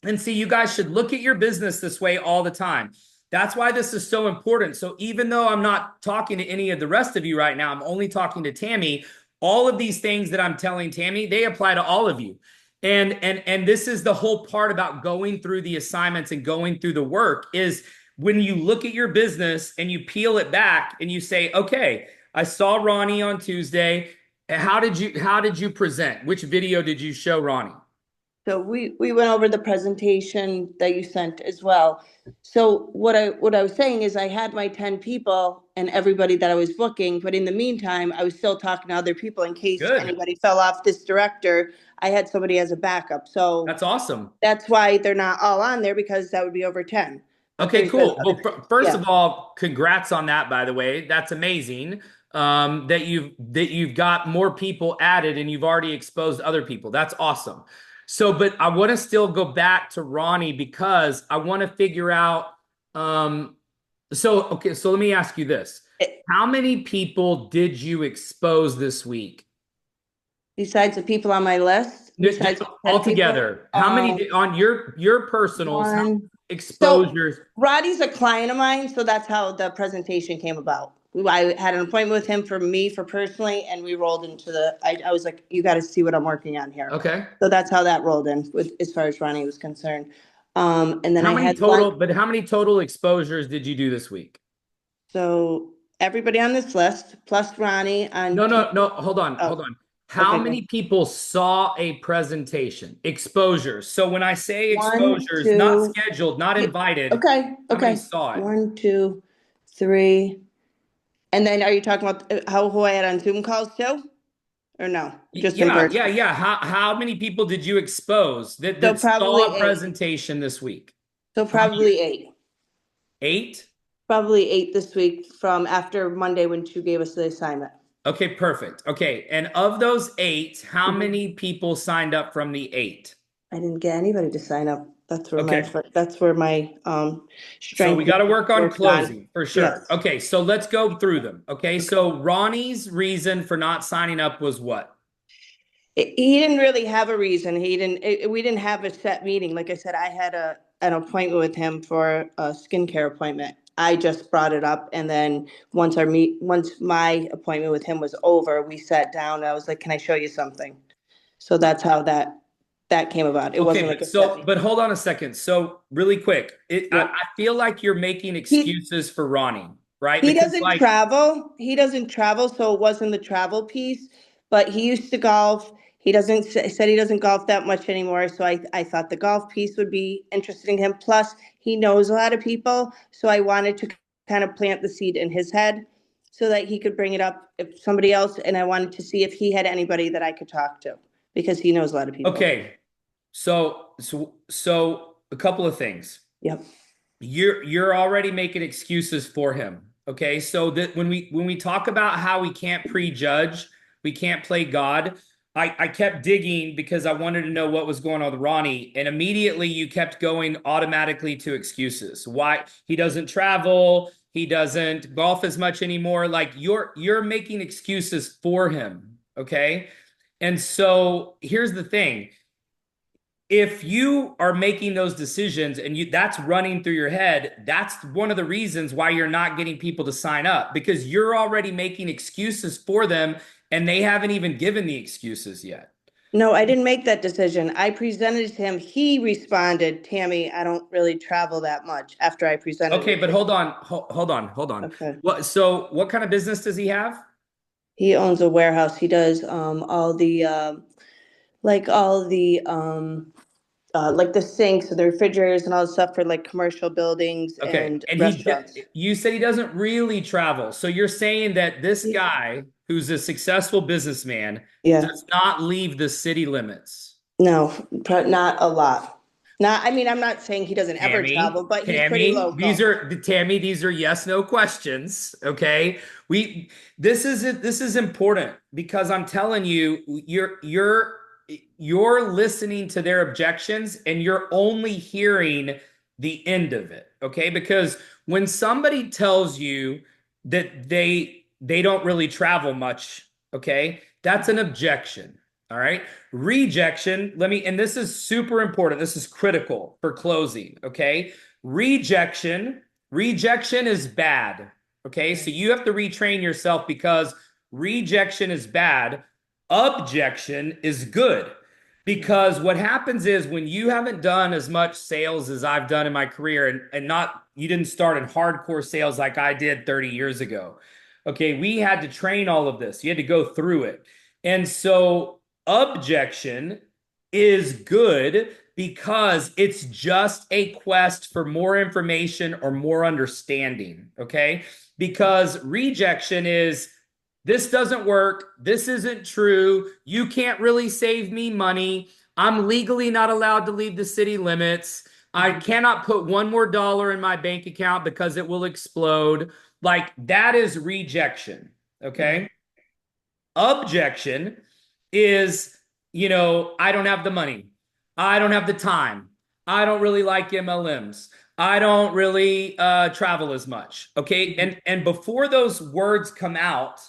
A: And see, you guys should look at your business this way all the time. That's why this is so important. So even though I'm not talking to any of the rest of you right now, I'm only talking to Tammy. All of these things that I'm telling Tammy, they apply to all of you. And this is the whole part about going through the assignments and going through the work is when you look at your business and you peel it back and you say, okay, I saw Ronnie on Tuesday. How did you present? Which video did you show Ronnie?
C: So we went over the presentation that you sent as well. So what I was saying is I had my 10 people and everybody that I was booking, but in the meantime, I was still talking to other people in case
A: Good.
C: anybody fell off this director. I had somebody as a backup. So
A: That's awesome.
C: that's why they're not all on there because that would be over 10.
A: Okay,
C: There's
A: cool.
C: been
A: Well, first
C: yeah.
A: of all, congrats on that, by the way. That's amazing. That you've got more people added and you've already exposed other people. That's awesome. So, but I want to still go back to Ronnie because I want to figure out. Okay, so let me ask you this: how many people did you expose this week?
C: Besides the people on my list, besides the 10 people,
A: Altogether, how many on your personals? How many
C: one.
A: exposures?
C: Roddy's a client of mine, so that's how the presentation came about. I had an appointment with him for personally, and we rolled into I was like, you got to see what I'm working on here.
A: Okay.
C: So that's how that rolled in with, as far as Ronnie was concerned. And then
A: How
C: I
A: many
C: had
A: total,
C: one,
A: but how many total exposures did you do this week?
C: so everybody on this list, plus Ronnie on.
A: No, hold on,
C: Oh,
A: hold on. How
C: okay,
A: many
C: good.
A: people saw a presentation? Exposures. So when I say
C: One,
A: exposures, not
C: two.
A: scheduled, not invited,
C: Okay,
A: how many
C: okay.
A: saw it?
C: 1, 2, 3. And then are you talking about who I had on Zoom calls too? Or no, just in person?
A: Yeah. How many people did you expose that
C: So
A: saw
C: probably
A: a
C: 8.
A: presentation this week?
C: So probably 8.
A: 8?
C: Probably 8 this week from after Monday when you gave us the assignment.
A: Okay, perfect. Okay, and of those 8, how
C: Mhm.
A: many people signed up from the 8?
C: I didn't get anybody to sign up. That's where
A: Okay.
C: my
A: So
C: strength
A: we got to work on
C: worked on.
A: closing for sure.
C: Yes.
A: Okay, so let's go through them. Okay, so Ronnie's reason for not signing up was what?
C: He didn't really have a reason. We didn't have a set meeting. Like I said, I had an appointment with him for a skincare appointment. I just brought it up. And then once my appointment with him was over, we sat down and I was like, can I show you something? So that's how that came about. It
A: Okay,
C: wasn't like
A: but
C: a step.
A: but hold on a second. So really quick,
C: Yep.
A: I feel like you're making excuses for Ronnie, right?
C: He
A: Because
C: doesn't
A: like,
C: travel. He doesn't travel, so it wasn't the travel piece. But he used to golf. He doesn't said he doesn't golf that much anymore. So I thought the golf piece would be interesting to him. Plus, he knows a lot of people, so I wanted to kind of plant the seed in his head so that he could bring it up if somebody else. And I wanted to see if he had anybody that I could talk to because he knows a lot of people.
A: okay, so a couple of things.
C: Yep.
A: You're already making excuses for him. Okay, so that when we talk about how we can't prejudge, we can't play God. I kept digging because I wanted to know what was going on with Ronnie, and immediately you kept going automatically to excuses. Why he doesn't travel, he doesn't golf as much anymore. Like you're making excuses for him. Okay, and so here's the thing. If you are making those decisions and that's running through your head, that's one of the reasons why you're not getting people to sign up, because you're already making excuses for them and they haven't even given the excuses yet.
C: No, I didn't make that decision. I presented to him. He responded, Tammy, I don't really travel that much after I presented.
A: Okay,
C: it.
A: but hold on.
C: Okay.
A: What kind of business does he have?
C: He owns a warehouse. He does all the like the sinks and the refrigerators and all the stuff for like commercial buildings
A: Okay,
C: and
A: and
C: restaurants.
A: you said he doesn't really travel. So you're saying that this guy who's a successful businessman
C: Yeah.
A: does not leave the city limits.
C: No, not a lot. Not, I mean, I'm not saying he doesn't ever travel, but he's pretty local.
A: These are yes, no questions. Okay. This is important because I'm telling you, you're listening to their objections and you're only hearing the end of it. Okay. Because when somebody tells you that they don't really travel much, okay, that's an objection. All right. Rejection, and this is super important. This is critical for closing. Okay. Rejection is bad. Okay. So you have to retrain yourself because rejection is bad. Objection is good. Because what happens is when you haven't done as much sales as I've done in my career, and you didn't start in hardcore sales like I did 30 years ago. Okay. We had to train all of this. You had to go through it. And so objection is good because it's just a quest for more information or more understanding, okay? Because rejection is, this doesn't work, this isn't true, you can't really save me money, I'm legally not allowed to leave the city limits, I cannot put one more dollar in my bank account because it will explode. Like, that is rejection, okay? Objection is, I don't have the money. I don't have the time. I don't really like MLMs. I don't really travel as much. Okay. And before those words come out,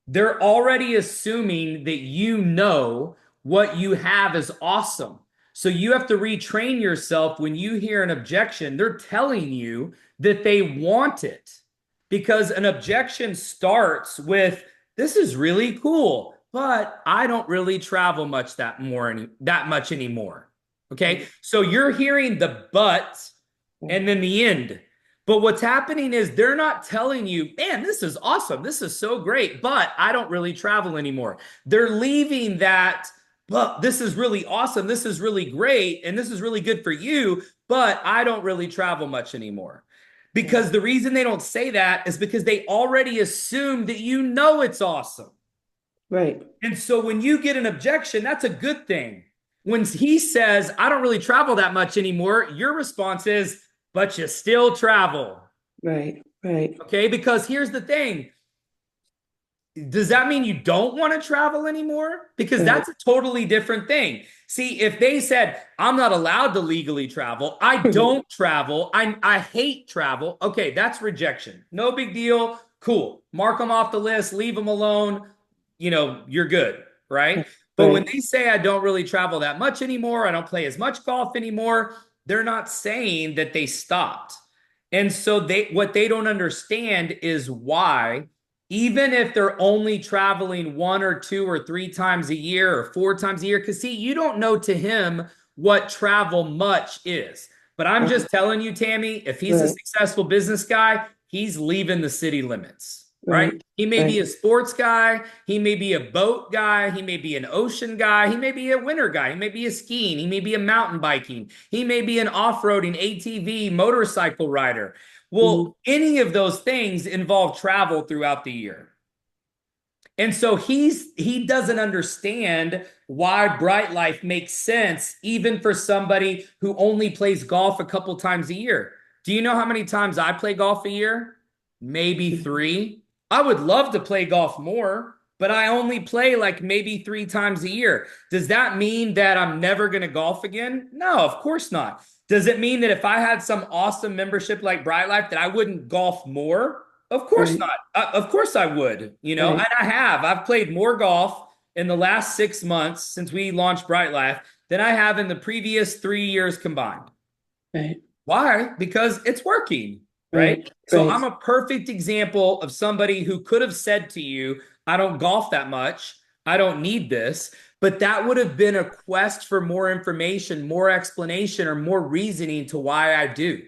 A: they're already assuming that what you have is awesome. So you have to retrain yourself. When you hear an objection, they're telling you that they want it, because an objection starts with, this is really cool, but I don't really travel that much anymore. Okay. So you're hearing the but and then the end. But what's happening is they're not telling you, man, this is awesome, this is so great, but I don't really travel anymore. They're leaving that, but this is really awesome, this is really great, and this is really good for you, but I don't really travel much anymore. Because the reason they don't say that is because they already assume that it's awesome.
C: Right.
A: And so when you get an objection, that's a good thing. When he says, I don't really travel that much anymore, your response is, but you still travel.
C: Right. Right.
A: Okay. Because here's the thing. Does that mean you don't want to travel anymore? Because that's a totally different thing. See, if they said, I'm not allowed to legally travel, I don't travel, I hate travel. Okay. That's rejection. No big deal. Cool. Mark them off the list, leave them alone. You're good. Right. But when they say, I don't really travel that much anymore, I don't play as much golf anymore, they're not saying that they stopped. And so what they don't understand is why, even if they're only traveling 1 or 2 or 3 times a year or 4 times a year, because see, you don't know to him what travel much is. But I'm just telling you, Tammy, if he's a
C: Right.
A: successful business guy, he's leaving the city limits, right?
C: Right.
A: He may be
C: Right.
A: a sports guy, he may be a boat guy, he may be an ocean guy, he may be a winter guy, he may be a skiing, he may be a mountain biking, he may be an off-roading ATV motorcycle rider. Well, any of those things involve travel throughout the year. And so he doesn't understand why Bright Life makes sense, even for somebody who only plays golf a couple times a year. Do you know how many times I play golf a year? Maybe 3. I would love to play golf more, but I only play like maybe 3 times a year. Does that mean that I'm never going to golf again? No, of course not. Does it mean that if I had some awesome membership like Bright Life that I wouldn't golf more? Of course
C: Right.
A: not. Of course I would,
C: Right.
A: and I have. I've played more golf in the last 6 months since we launched Bright Life than I have in the previous 3 years combined.
C: Right.
A: Why? Because it's working, right?
C: Right.
A: So
C: Right.
A: I'm a perfect example of somebody who could have said to you, I don't golf that much. I don't need this. But that would have been a quest for more information, more explanation, or more reasoning to why I do.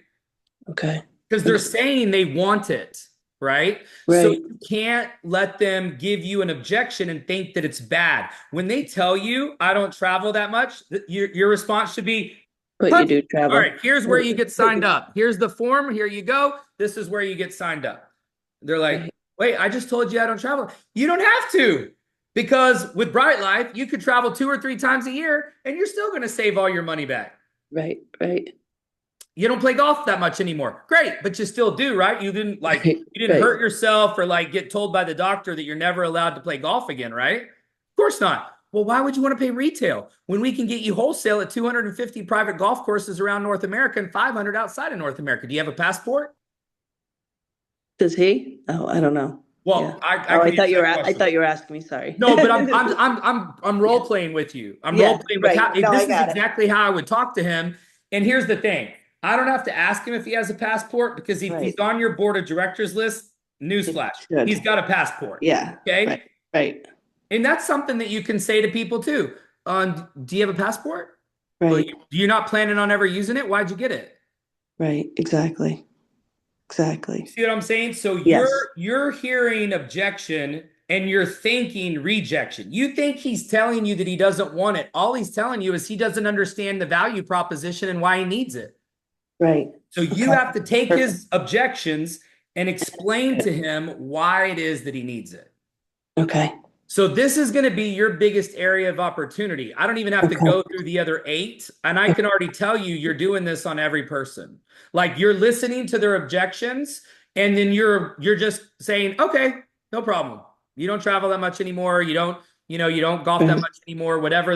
C: Okay.
A: Because they're saying they want it, right?
C: Right.
A: So you can't let them give you an objection and think that it's bad. When they tell you, I don't travel that much, your response should be,
C: But
A: "Huh,
C: you do travel.
A: all right, here's where you get signed up. Here's the form. Here you go. This is where you get signed up." They're like,
C: Right.
A: wait, I just told you I don't travel. You don't have to. Because with Bright Life, you could travel 2 or 3 times a year and you're still going to save all your money back.
C: Right. Right.
A: You don't play golf that much anymore. Great, but you still do, right? You didn't
C: Right.
A: you didn't
C: Right.
A: hurt yourself or like get told by the doctor that you're never allowed to play golf again, right? Of course not. Well, why would you want to pay retail when we can get you wholesale at 250 private golf courses around North America and 500 outside of North America? Do you have a passport?
C: Does he? Oh, I don't know.
A: Well,
C: Yeah.
A: I
C: Oh,
A: can
C: I
A: answer
C: thought you were.
A: that
C: I
A: question.
C: thought you were asking me. Sorry.
A: No, but I'm role playing with you. I'm
C: Yeah,
A: role playing with
C: right.
A: how
C: No, I
A: this is
C: got it.
A: exactly how I would talk to him. And here's the thing. I don't have to ask him if he has a passport because if he's
C: Right.
A: on your board of directors list, newsflash,
C: should.
A: he's got a passport.
C: Yeah.
A: Okay.
C: Right. Right.
A: And that's something that you can say to people too. Do you have a passport? Well,
C: Right.
A: you're not planning on ever using it? Why'd you get it?
C: Right. Exactly. Exactly.
A: See what I'm saying? So
C: Yes.
A: you're hearing objection and you're thinking rejection. You think he's telling you that he doesn't want it. All he's telling you is he doesn't understand the value proposition and why he needs it.
C: Right.
A: So you
C: Okay.
A: have to take his objections and explain to him why it is that he needs it.
C: Okay.
A: So this is going to be your biggest area of opportunity. I don't even have to
C: Okay.
A: go through the other 8. And I can already tell you, you're doing this on every person. Like you're listening to their objections and then you're just saying, okay, no problem. You don't travel that much anymore. You don't golf that much anymore, whatever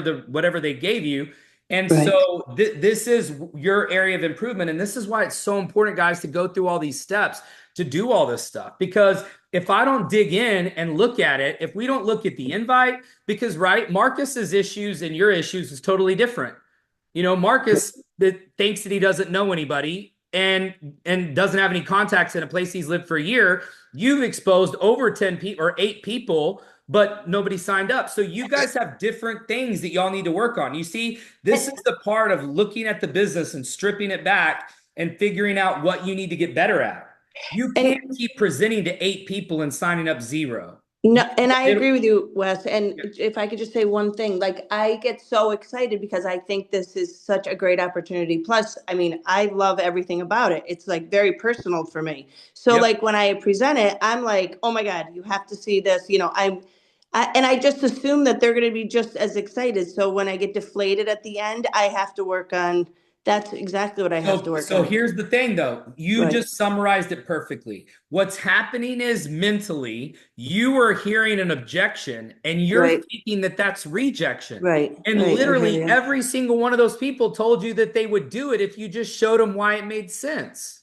A: they gave you. And
C: Right.
A: so this is your area of improvement. And this is why it's so important, guys, to go through all these steps to do all this stuff. Because if I don't dig in and look at it, if we don't look at the invite, because right, Marcus's issues and your issues is totally different. Marcus that thinks that he doesn't know anybody and doesn't have any contacts in a place he's lived for a year. You've exposed over 10 people or 8 people, but nobody signed up. So you guys have different things that y'all need to work on. You see, this is the part of looking at the business and stripping it back and figuring out what you need to get better at. You can't keep presenting to 8 people and signing up 0.
C: No, and I agree with you, Wes. And if I could just say one thing, like I get so excited because I think this is such a great opportunity. Plus, I mean, I love everything about it. It's like very personal for me. So
A: Yep.
C: like when I present it, I'm like, oh my God, you have to see this. And I just assume that they're going to be just as excited. So when I get deflated at the end, I have to work on. That's exactly what I have to work on.
A: So here's the thing, though. You
C: Right.
A: just summarized it perfectly. What's happening is mentally, you are hearing an objection and you're
C: Right.
A: thinking that that's rejection.
C: Right.
A: And
C: right,
A: literally
C: okay,
A: every single one of those people told you that they would do it if you just showed them why it made sense.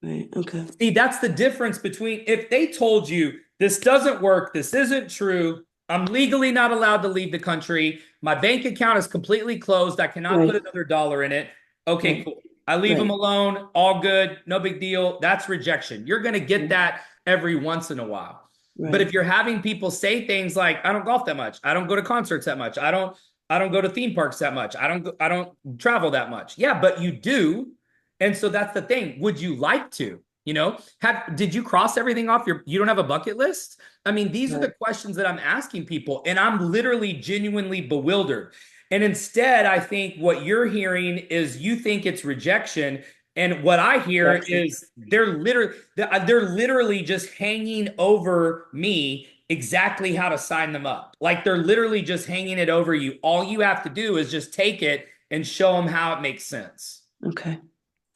C: Right. Okay.
A: See, that's the difference between if they told you this doesn't work, this isn't true, I'm legally not allowed to leave the country, my bank account is completely closed, I cannot
C: Right.
A: put another dollar in it. Okay,
C: Right.
A: cool. I leave them
C: Right.
A: alone, all good, no big deal. That's rejection. You're going to get that every once in a while. But
C: Right.
A: if you're having people say things like, I don't golf that much, I don't go to concerts that much, I don't go to theme parks that much, I don't travel that much. Yeah, but you do. And so that's the thing. Would you like to? Did you cross everything off you don't have a bucket list? I mean, these are the
C: Right.
A: questions that I'm asking people, and I'm literally genuinely bewildered. And instead, I think what you're hearing is you think it's rejection. And what I hear
C: Rejection.
A: is they're literally just hanging over me exactly how to sign them up. Like they're literally just hanging it over you. All you have to do is just take it and show them how it makes sense.
C: Okay.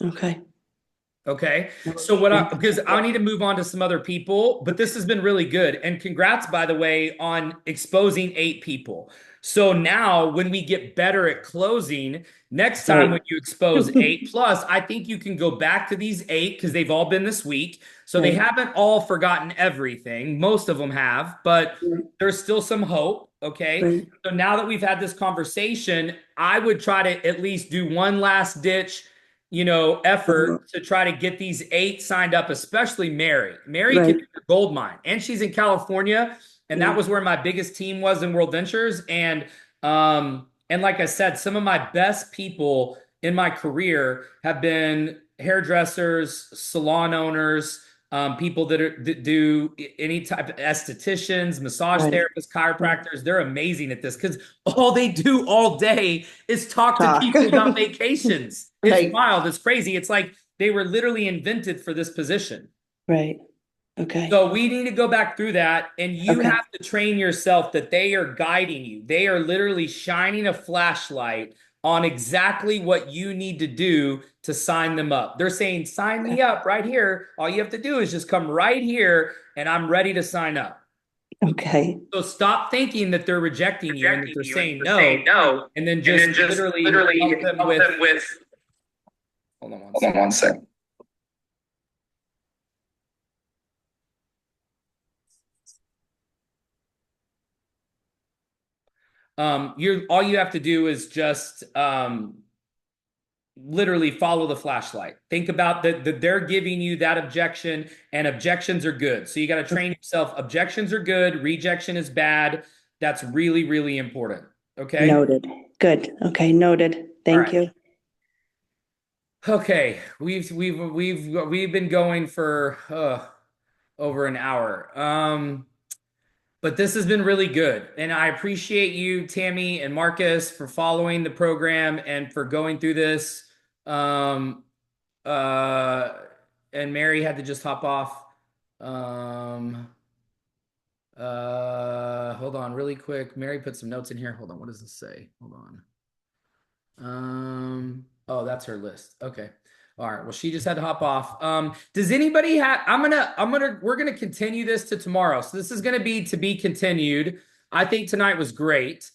C: Okay.
A: Okay. So
C: Thank you.
A: because I need to move on to some other people, but this has been really good. And congrats, by the way, on exposing 8 people. So now when we get better at closing, next time when
C: Right.
A: you expose 8 plus, I think you can go back to these 8 because they've all been this week. So they
C: Right.
A: haven't all forgotten everything. Most of them have, but there's still some hope. Okay.
C: Right.
A: So now that we've had this conversation, I would try to at least do one last ditch effort to try to get these 8 signed up, especially Mary. Mary can
C: Right.
A: be a gold mine, and she's in California, and that
C: Yeah.
A: was where my biggest team was in World Ventures. And like I said, some of my best people in my career have been hairdressers, salon owners, people that do any type of estheticians, massage
C: Right.
A: therapists, chiropractors. They're amazing at this because all they do all day is talk to
C: Talk.
A: people about vacations. It's
C: Right.
A: wild. It's crazy. It's like they were literally invented for this position.
C: Right. Okay.
A: So we need to go back through that, and you
C: Okay.
A: have to train yourself that they are guiding you. They are literally shining a flashlight on exactly what you need to do to sign them up. They're saying, sign me up right here. All you have to do is just come right here, and I'm ready to sign up.
C: Okay.
A: So stop thinking that they're rejecting you and that they're saying
D: saying
A: no,
D: no,
A: and then
D: and
A: just
D: then just
A: literally help them
D: help
A: with.
D: them with.
A: Hold on one
D: Hold on
A: second.
D: one second.
A: You're all you have to do is just literally follow the flashlight. Think about that they're giving you that objection, and objections are good. So you got to train yourself. Objections are good, rejection is bad. That's really, really important. Okay.
C: Noted. Good. Okay. Noted. Thank
A: right.
C: you.
A: Okay, we've been going for over an hour. But this has been really good. And I appreciate you, Tammy and Marcus, for following the program and for going through this. Um, and Mary had to just hop off. Hold on really quick. Mary put some notes in here. Hold on. What does this say? Hold on. Oh, that's her list. Okay. All right. Well, she just had to hop off. Does anybody have, we're going to continue this to tomorrow. So this is going to be continued. I think tonight was great.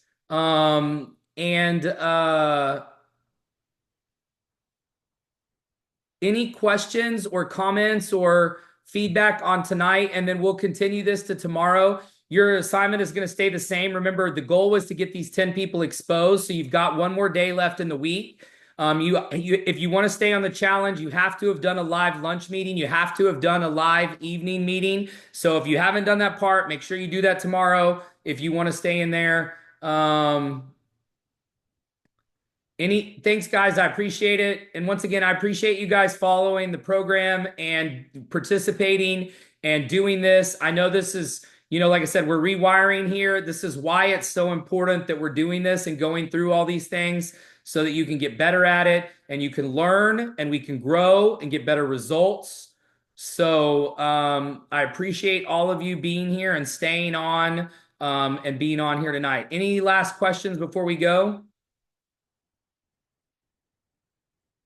A: Any questions or comments or feedback on tonight? And then we'll continue this to tomorrow. Your assignment is going to stay the same. Remember, the goal was to get these 10 people exposed. So you've got one more day left in the week. If you want to stay on the challenge, you have to have done a live lunch meeting. You have to have done a live evening meeting. So if you haven't done that part, make sure you do that tomorrow if you want to stay in there. Thanks, guys. I appreciate it. And once again, I appreciate you guys following the program and participating and doing this. I know this is, like I said, we're rewiring here. This is why it's so important that we're doing this and going through all these things, so that you can get better at it and you can learn and we can grow and get better results. So I appreciate all of you being here and staying on and being on here tonight. Any last questions before we go?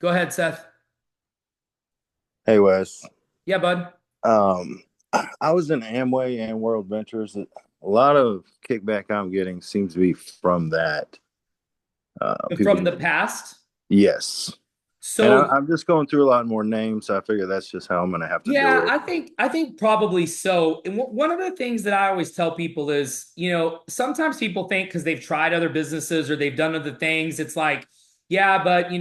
A: Go ahead, Seth.
E: Hey, Wes.
A: Yeah, bud.
E: I was in Amway and World Ventures. A lot of kickback I'm getting seems to be from that.
A: From the past?
E: Yes.
A: So
E: and I'm just going through a lot more names, so I figure that's just how I'm going to have to do it.
A: I think probably so. And one of the things that I always tell people is, sometimes people think because they've tried other businesses or they've done other things, it's like, yeah, but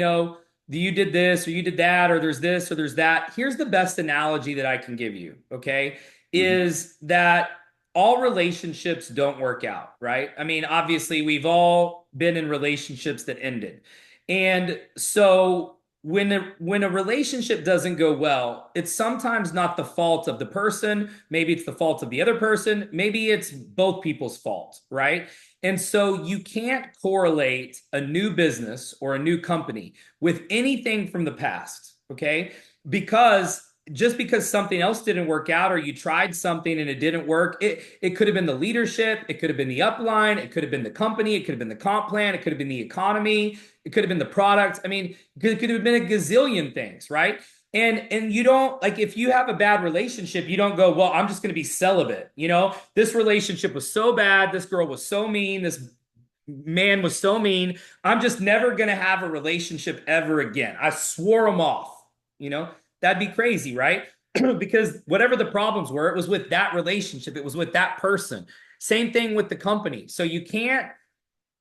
A: you did this or you did that, or there's this or there's that. Here's the best analogy that I can give you, okay? Is that all relationships don't work out, right? I mean, obviously, we've all been in relationships that ended. And so when a relationship doesn't go well, it's sometimes not the fault of the person, maybe it's the fault of the other person, maybe it's both people's fault, right? And so you can't correlate a new business or a new company with anything from the past, okay? Because just because something else didn't work out or you tried something and it didn't work, it could have been the leadership, it could have been the upline, it could have been the company, it could have been the comp plan, it could have been the economy, it could have been the product. I mean, it could have been a gazillion things, right? And you don't, like, if you have a bad relationship, you don't go, well, I'm just going to be celibate. You know, this relationship was so bad, this girl was so mean, this man was so mean, I'm just never going to have a relationship ever again. I swore them off. You know, that'd be crazy, right? Because whatever the problems were, it was with that relationship, it was with that person. Same thing with the company. So you can't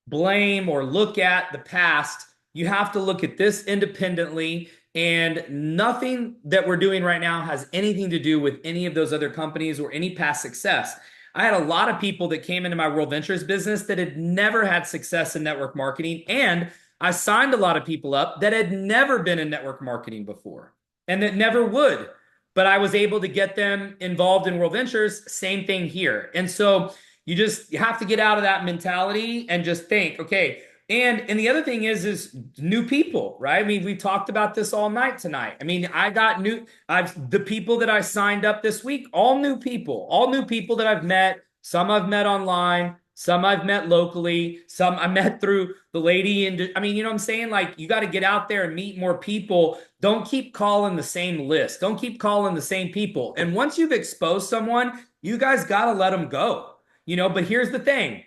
A: blame or look at the past. You have to look at this independently, and nothing that we're doing right now has anything to do with any of those other companies or any past success. I had a lot of people that came into my World Ventures business that had never had success in network marketing, and I signed a lot of people up that had never been in network marketing before and that never would, but I was able to get them involved in World Ventures. Same thing here. And so you have to get out of that mentality and just think, okay. And the other thing is new people, right? I mean, we talked about this all night tonight. I mean, the people that I signed up this week, all new people that I've met. Some I've met online, some I've met locally, some I met through the lady. And I mean, you know what I'm saying? Like, you got to get out there and meet more people. Don't keep calling the same list. Don't keep calling the same people. And once you've exposed someone, you guys got to let them go, you know. But here's the thing.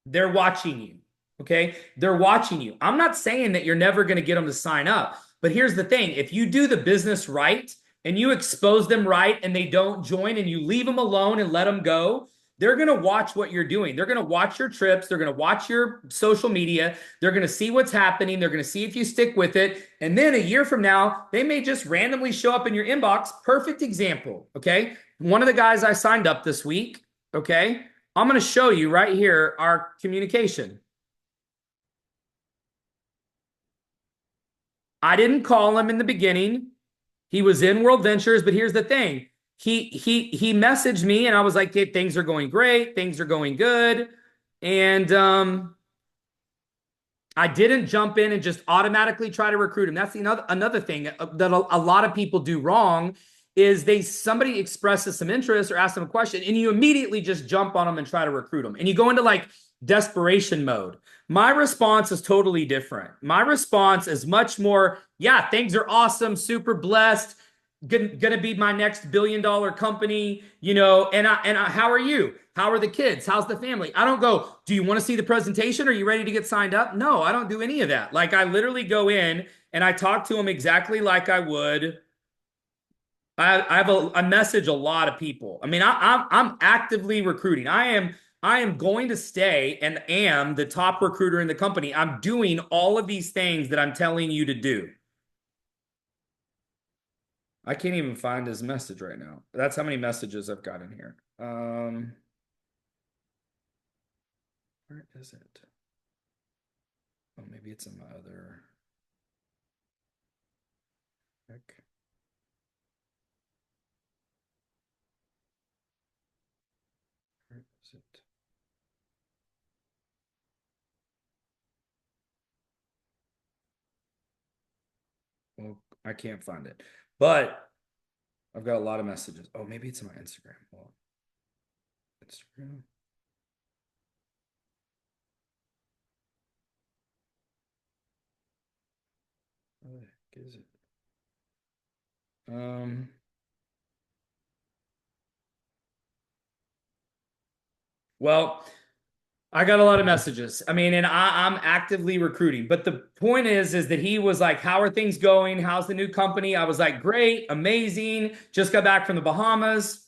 A: They're watching you. Okay. They're watching you. I'm not saying that you're never going to get them to sign up, but here's the thing. If you do the business right and you expose them right and they don't join and you leave them alone and let them go, they're going to watch what you're doing. They're going to watch your trips. They're going to watch your social media. They're going to see what's happening. They're going to see if you stick with it. And then a year from now, they may just randomly show up in your inbox. Perfect example. Okay. One of the guys I signed up this week. Okay. I'm going to show you right here our communication. I didn't call him in the beginning. He was in World Ventures, but here's the thing. He messaged me and I was like, hey, things are going great. Things are going good. And I didn't jump in and just automatically try to recruit him. That's another thing that a lot of people do wrong is somebody expresses some interest or asks them a question and you immediately just jump on them and try to recruit them. And you go into like desperation mode. My response is totally different. My response is much more, yeah, things are awesome, super blessed, gonna be my next $1 billion company, you know, and how are you? How are the kids? How's the family? I don't go, do you want to see the presentation? Are you ready to get signed up? No, I don't do any of that. Like, I literally go in and I talk to them exactly like I would. I message a lot of people. I mean, I'm actively recruiting. I am going to stay and am the top recruiter in the company. I'm doing all of these things that I'm telling you to do. I can't even find his message right now. That's how many messages I've got in here. Where is it? Oh, maybe it's in my other. Heck. Where is it? Well, I can't find it, but I've got a lot of messages. Oh, maybe it's in my Instagram. Well, Instagram. Where the heck is it? Well, I got a lot of messages. I mean, and I'm actively recruiting. But the point is that he was like, how are things going? How's the new company? I was like, great, amazing. Just got back from the Bahamas.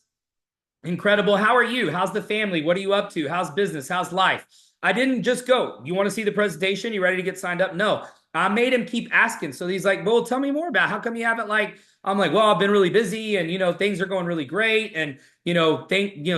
A: Incredible. How are you? How's the family? What are you up to? How's business? How's life? I didn't just go, you want to see the presentation? You ready to get signed up? No, I made him keep asking. So he's like, well, tell me more about it. How come you haven't like, I'm like, well, I've been really busy and, things are going really great. And,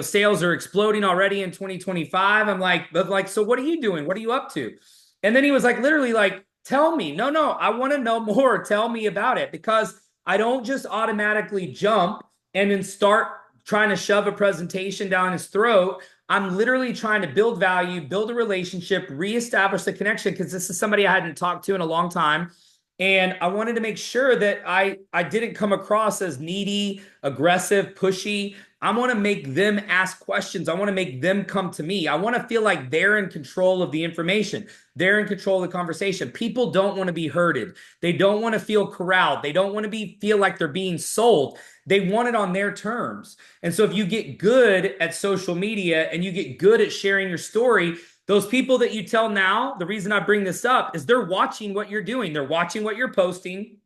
A: sales are exploding already in 2025. I'm like, so what are you doing? What are you up to? And then he was like, literally like, tell me. No, I want to know more. Tell me about it, because I don't just automatically jump and then start trying to shove a presentation down his throat. I'm literally trying to build value, build a relationship, reestablish the connection, because this is somebody I hadn't talked to in a long time. And I wanted to make sure that I didn't come across as needy, aggressive, pushy. I want to make them ask questions. I want to make them come to me. I want to feel like they're in control of the information. They're in control of the conversation. People don't want to be herded. They don't want to feel corralled. They don't want to feel like they're being sold. They want it on their terms. And so if you get good at social media and you get good at sharing your story, those people that you tell now, the reason I bring this up is they're watching what you're doing. They're watching what you're posting.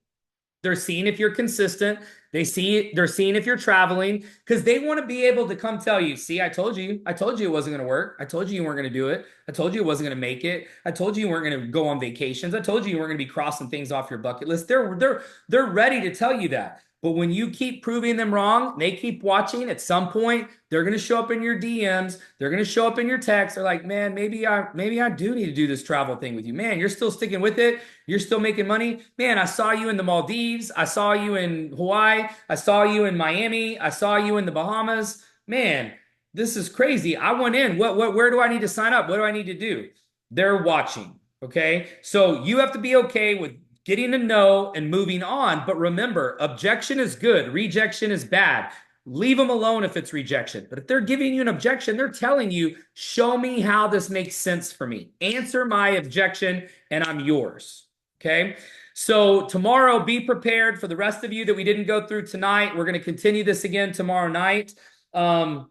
A: They're seeing if you're consistent. They're seeing if you're traveling, because they want to be able to come tell you, see, I told you it wasn't going to work. I told you weren't going to do it. I told you it wasn't going to make it. I told you weren't going to go on vacations. I told you weren't going to be crossing things off your bucket list. They're ready to tell you that. But when you keep proving them wrong, they keep watching. At some point, they're going to show up in your DMs. They're going to show up in your texts. They're like, man, maybe I do need to do this travel thing with you. Man, you're still sticking with it. You're still making money. Man, I saw you in the Maldives. I saw you in Hawaii. I saw you in Miami. I saw you in the Bahamas. Man, this is crazy. I went in. Where do I need to sign up? What do I need to do? They're watching. Okay. So you have to be okay with getting to know and moving on. But remember, objection is good. Rejection is bad. Leave them alone if it's rejection. But if they're giving you an objection, they're telling you, show me how this makes sense for me. Answer my objection and I'm yours. Okay. So tomorrow, be prepared. For the rest of you that we didn't go through tonight, we're going to continue this again tomorrow night. And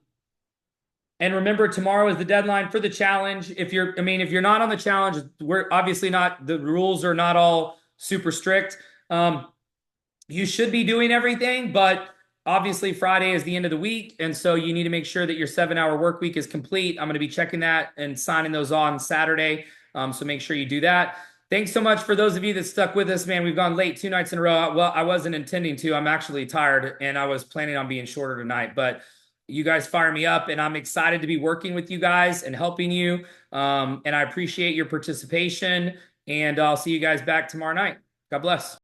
A: remember, tomorrow is the deadline for the challenge. If you're not on the challenge, we're obviously not, the rules are not all super strict. You should be doing everything, but obviously Friday is the end of the week. And so you need to make sure that your 7-hour work week is complete. I'm going to be checking that and signing those on Saturday. So make sure you do that. Thanks so much for those of you that stuck with us, man. We've gone late 2 nights in a row. Well, I wasn't intending to. I'm actually tired and I was planning on being shorter tonight, but you guys fire me up and I'm excited to be working with you guys and helping you. And I appreciate your participation, and I'll see you guys back tomorrow night. God bless.